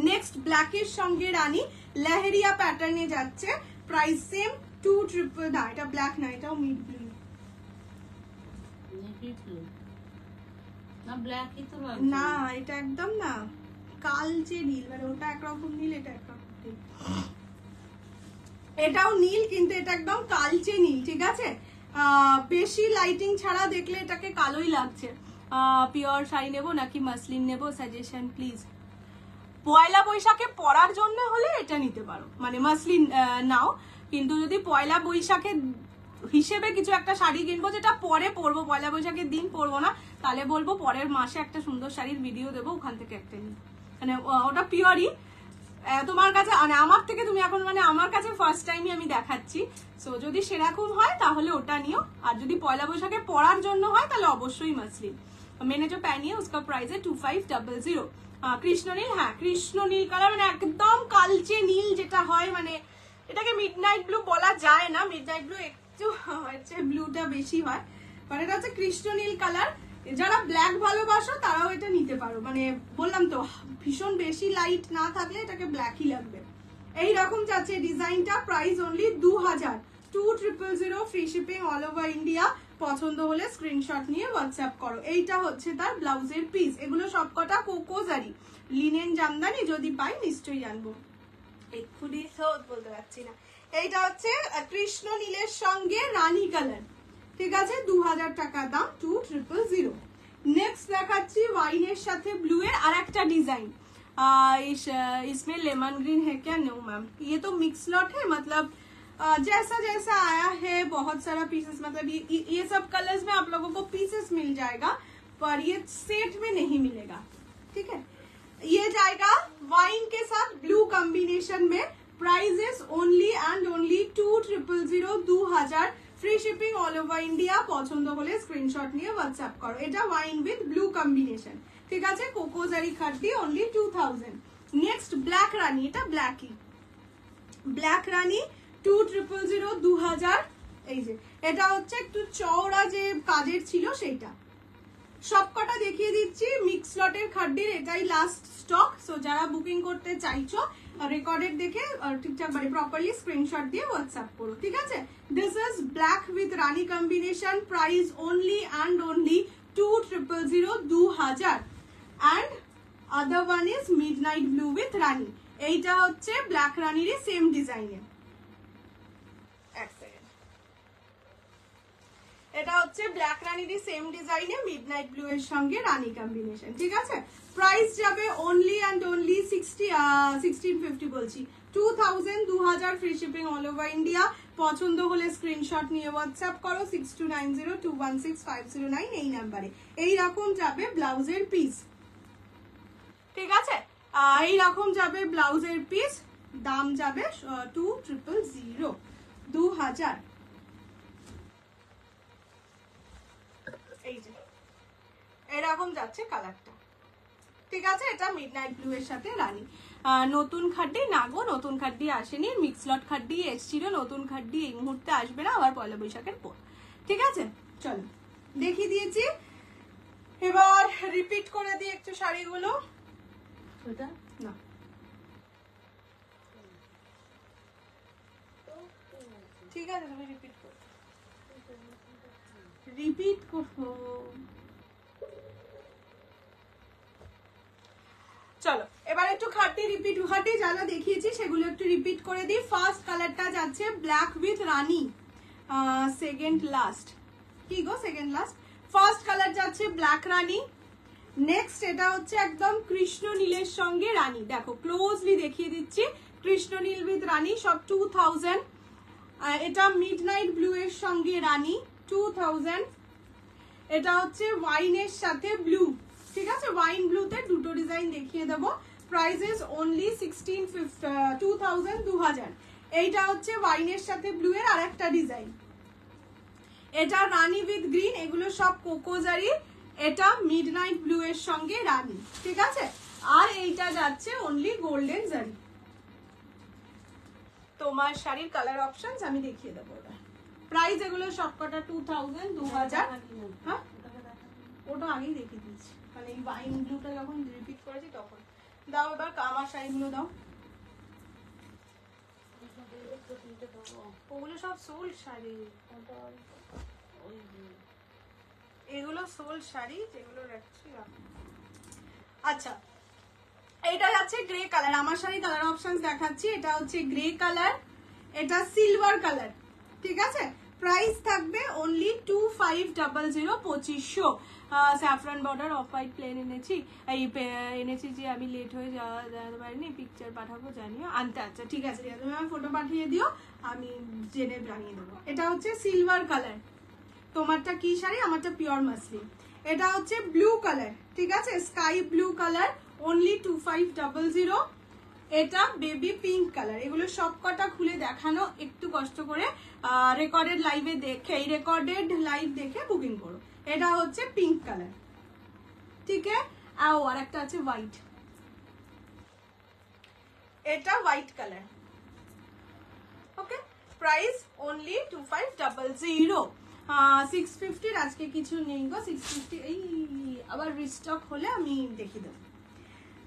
Next ব্ল্যাকের সঙ্গে রানী লেহেরিয়া প্যাটার্নে যাচ্ছে, প্রাইস সেম 200। না এটা ব্ল্যাক না, এটাও মিড ব্লু। না এটা একদম না কালচে নীল, মানে ওটা একরকম নীল, এটা একরকম নীল। এটাও নীল কিন্তু এটা একদম কালচে নীল, ঠিক আছে? বেশি লাইটিং ছাড়া দেখলে এটাকে কালোই লাগছে। পিওর শাড়ি নেবো নাকি মাসলিন নেবো, সাজেশন প্লিজ। পয়লা বৈশাখে পরার জন্য হলে এটা নিতে পারো, মানে মাসলিন নাও। কিন্তু যদি পয়লা বৈশাখে হিসেবে কিছু একটা শাড়ি কিনবো যেটা পরে পরবো, পয়লা বৈশাখের দিন পরবো না, তাহলে বলবো পরের মাসে একটা সুন্দর শাড়ির ভিডিও দেবো, ওখান থেকে একটা নিই। মানে ওটা পিওরই তোমার কাছে, মানে আমার থেকে তুমি এখন, মানে আমার কাছে ফার্স্ট টাইমই আমি দেখাচ্ছি। সো যদি সেরকম হয় তাহলে ওটা নিও, আর যদি পয়লা বৈশাখে পরার জন্য হয় তাহলে অবশ্যই মাসলিন। मैंने जो पहनी है उसका प्राइस है 2500। কৃষ্ণ নীল, হ্যাঁ কৃষ্ণ নীল কালার, মানে একদম কালচে নীল যেটা হয়, মানে এটাকে মিডনাইট ব্লু বলা যায় না, মিডনাইট ব্লু একটু হচ্ছে ব্লুটা বেশি হয়, মানে এটা হচ্ছে কৃষ্ণ নীল কালার। যারা ব্ল্যাক ভালোবাসো তারাও এটা নিতে পারো, মানে বললাম তো ভীষণ বেশি লাইট না থাকলে এটাকে ব্ল্যাকই লাগবে। এইরকম যাচ্ছে ডিজাইনটা, price only 2000, 2000, free shipping all over India. পছন্দ হলে স্ক্রিনশট নিয়ে হোয়াটসঅ্যাপ করো। এইটা হচ্ছে তার ব্লাউজের পিস। এগুলো সবকটা কোকোজারি লিনেন জামদানি, যদি পাই নিশ্চয়ই জানবো, এক্ষুনি বলতে পারছি না। এইটা হচ্ছে কৃষ্ণ নীলের সঙ্গে রানী কালার, ঠিক আছে? 2000 টাকা দাম, 2000। নেক্সট দেখাচ্ছি ওয়াইনের সাথে ব্লু এর আর একটা ডিজাइन। इसमें लेमन ग्रीन है क्या? नो मैम, ये तो मिक्स लॉट है, मतलब जैसा जैसा आया है बहुत सारा पीसेस, मतलब ये सब कलर्स में आप लोगों को पीसेस मिल जाएगा, पर ये सेट में नहीं मिलेगा, ठीक है? ये जाएगा वाइन के साथ ब्लू कॉम्बिनेशन में। Price is only and only 2000, 2000, free shipping all over India. পছন্দ হলে স্ক্রিনশট নিয়ে হোয়াটসঅ্যাপ করো। এটা ওয়াইন উইথ ব্লু কম্বিনেশন, ঠিক আছে? কোকোজারি খাড্ডি অনলি 2000। নেক্সট ব্ল্যাক রানী, এটা ব্ল্যাকই, ব্ল্যাক রানী 2000, 2000। এই যে এটা হচ্ছে একটু চওড়া যে কাজের ছিল সেইটা। সবকটা দেখিয়ে দিচ্ছি মিক্স লটের খাড্ডির, এটাই লাস্ট স্টক। সো যারা বুকিং করতে চাইছো রেকর্ডেড দেখে ঠিকঠাক মানে প্রপারলি স্ক্রিনশট দিয়ে হোয়াটসঅ্যাপ করো, ঠিক আছে? This is black with rani combination, price only and only 2000, 2000। And other one is midnight blue with rani. এইটা হচ্ছে ব্ল্যাক রানীরই সেম ডিজাইনের। এটা হচ্ছে ব্ল্যাক রানীরই সেম ডিজাইনে মিডনাইট ব্লু এর সঙ্গে রানী কম্বিনেশন, ঠিক আছে? প্রাইস যাবে অনলি অ্যান্ড অনলি 1650 বলছি, 2000, 2000, free shipping all over India. পছন্দ হলে স্ক্রিনশট নিয়ে হোয়াটসঅ্যাপ করো 6290216509 এই নাম্বারে। এইরকম যাবে ব্লাউজের পিস, ঠিক আছে? এইরকম যাবে ব্লাউজের পিস, দাম যাবে 2000, 2000। এই যে এরকম যাচ্ছে কালারটা, ঠিক আছে? এটা মিডনাইট ব্লু এর সাথে রানী। নতুন খাড্ডি না গো, নতুন খাড্ডি আসেনি, মিক্স লট খাড্ডি এসেছিল, নতুন খাড্ডি এই মুহূর্তে আসবে না, আবার পয়লা বৈশাখের পর, ঠিক আছে? চলো দেখিয়ে দিয়েছি, এবার রিপিট করে দিই একটু শাড়িগুলো। না ঠিক আছে, তুমি রিপিট করো, রিপিট করো। চলো এবার একটু খাটি রিপিট, খাটি যা যা দেখিয়েছি সেগুলো একটু রিপিট করে দিই। ফার্স্ট কালারটা যাচ্ছে black with Rani, second last, কি গো সেকেন্ড লাস্ট। ফার্স্ট কালার যাচ্ছে ব্ল্যাক রানী। নেক্সট এটা হচ্ছে একদম কৃষ্ণ নীলের সঙ্গে রানী, দেখো ক্লোজলি দেখিয়ে দিচ্ছি, কৃষ্ণ নীল উইথ রানী, সব 2000। এটা মিডনাইট ব্লু এর সঙ্গে রানী, 2000। এটা হচ্ছে ওয়াইনের সাথে ব্লু, ঠিক আছে? ওয়াইন ব্লুতে দুটো ডিজাইন দেখিয়ে দেবো। Price is only 2000, 2000। এইটা হচ্ছে ওয়াইনের সাথে ব্লু এর আর একটা ডিজাইন। এটা রানী উইথ গ্রিন, এগুলো সব কোকোজারি। এটা মিডনাইট ব্লু এর সঙ্গে রানী, ঠিক আছে? আর এইটা যাচ্ছে অনলি গোল্ডেন জারি, তোমার শাড়ির কালার অপশনস আমি দেখিয়ে দেবো। প্রাইস এগুলো সবকটা 2000 2000। হ্যাঁ ওটা আগেই দেখিয়ে দিয়েছি, মানে এই ওয়াইন ব্লুটা যখন রিপিট করেছি তখন। দাও এবার আমার শাড়িগুলো দাও। ওগুলো সব সোল্ড শাড়ি, এগুলো সোল্ড শাড়ি যেগুলো রাখছি। আচ্ছা এটা যাচ্ছে গ্রে কালার, আমার শাড়ি কালার অপশনস দেখাচ্ছি। এটা হচ্ছে গ্রে কালার, এটা সিলভার কালার, ঠিক আছে। প্রাইস থাকবে only 2500 2500। Saffron border of white plain এনেছি, এনেছি যে আমি লেট হয়ে যাওয়াতে পারিনি, পিকচার পাঠাবো জানিও আনতে। আচ্ছা ঠিক আছে, তুমি আমার ফটো পাঠিয়ে দিও, আমি জেনে জানিয়ে দেবো। এটা হচ্ছে সিলভার কালার, তোমারটা কি শাড়ি? আমারটা পিওর মাসলিন। এটা হচ্ছে ব্লু কালার, ঠিক আছে, স্কাই ব্লু কালার, অনলি 2500। এটা বেবি পিঙ্ক কালার। এগুলো সব কটা খুলে দেখানো একটু কষ্ট করে, রেকর্ডেড লাইভে দেখে, এই রেকর্ডেড লাইভ দেখে বুকিং করো। এটা হচ্ছে পিঙ্ক কালার, ঠিক আছে। আর একটা আছে হোয়াইট, এটা হোয়াইট কালার। ওকে, প্রাইস অনলি 2500। 650 আজকে কিছু নেই গো, 650 এই আবার রিস্টক হলে আমি দেখিয়ে দেবো।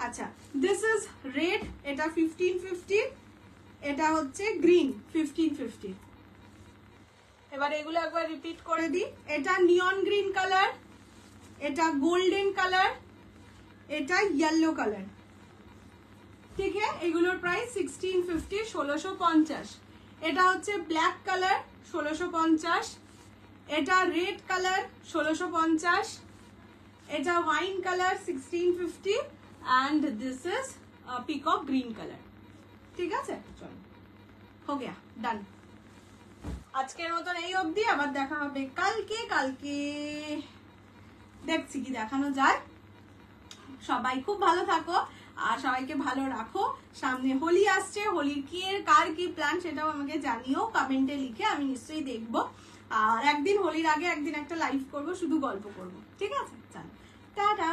আচ্ছা দিস ইজ রেড, এটা 1550, এটা হচ্ছে গ্রিন 1550। এবার এগুলো একবার রিপিট করে দিই। এটা নিয়ন গ্রিন কালার, এটা গোল্ডেন কালার, এটা ইয়েলো কালার, ঠিক আছে। এগুলোর প্রাইস 1650 1650। এটা হচ্ছে ব্ল্যাক কালার 1650, এটা রেড কালার 1650, এটা wine colour 1650 and this is peacock green color, ঠিক আছে। চলো हो गया ডান। আজকের মতন এই অবধি, আবার দেখা হবে কালকে। কালকে দেখছি কি দেখানো যায়। সবাই খুব ভালো থাকো আর সবাইকে ভালো রাখো। সামনে হোলি আসছে, হোলির কি কার কি প্ল্যান সেটাও আমাকে জানিও কমেন্টে লিখে, আমি নিশ্চয়ই দেখবো। আর একদিন হোলির আগে একদিন একটা লাইভ করব, শুধু গল্প করব, ঠিক আছে। চলো টাটা।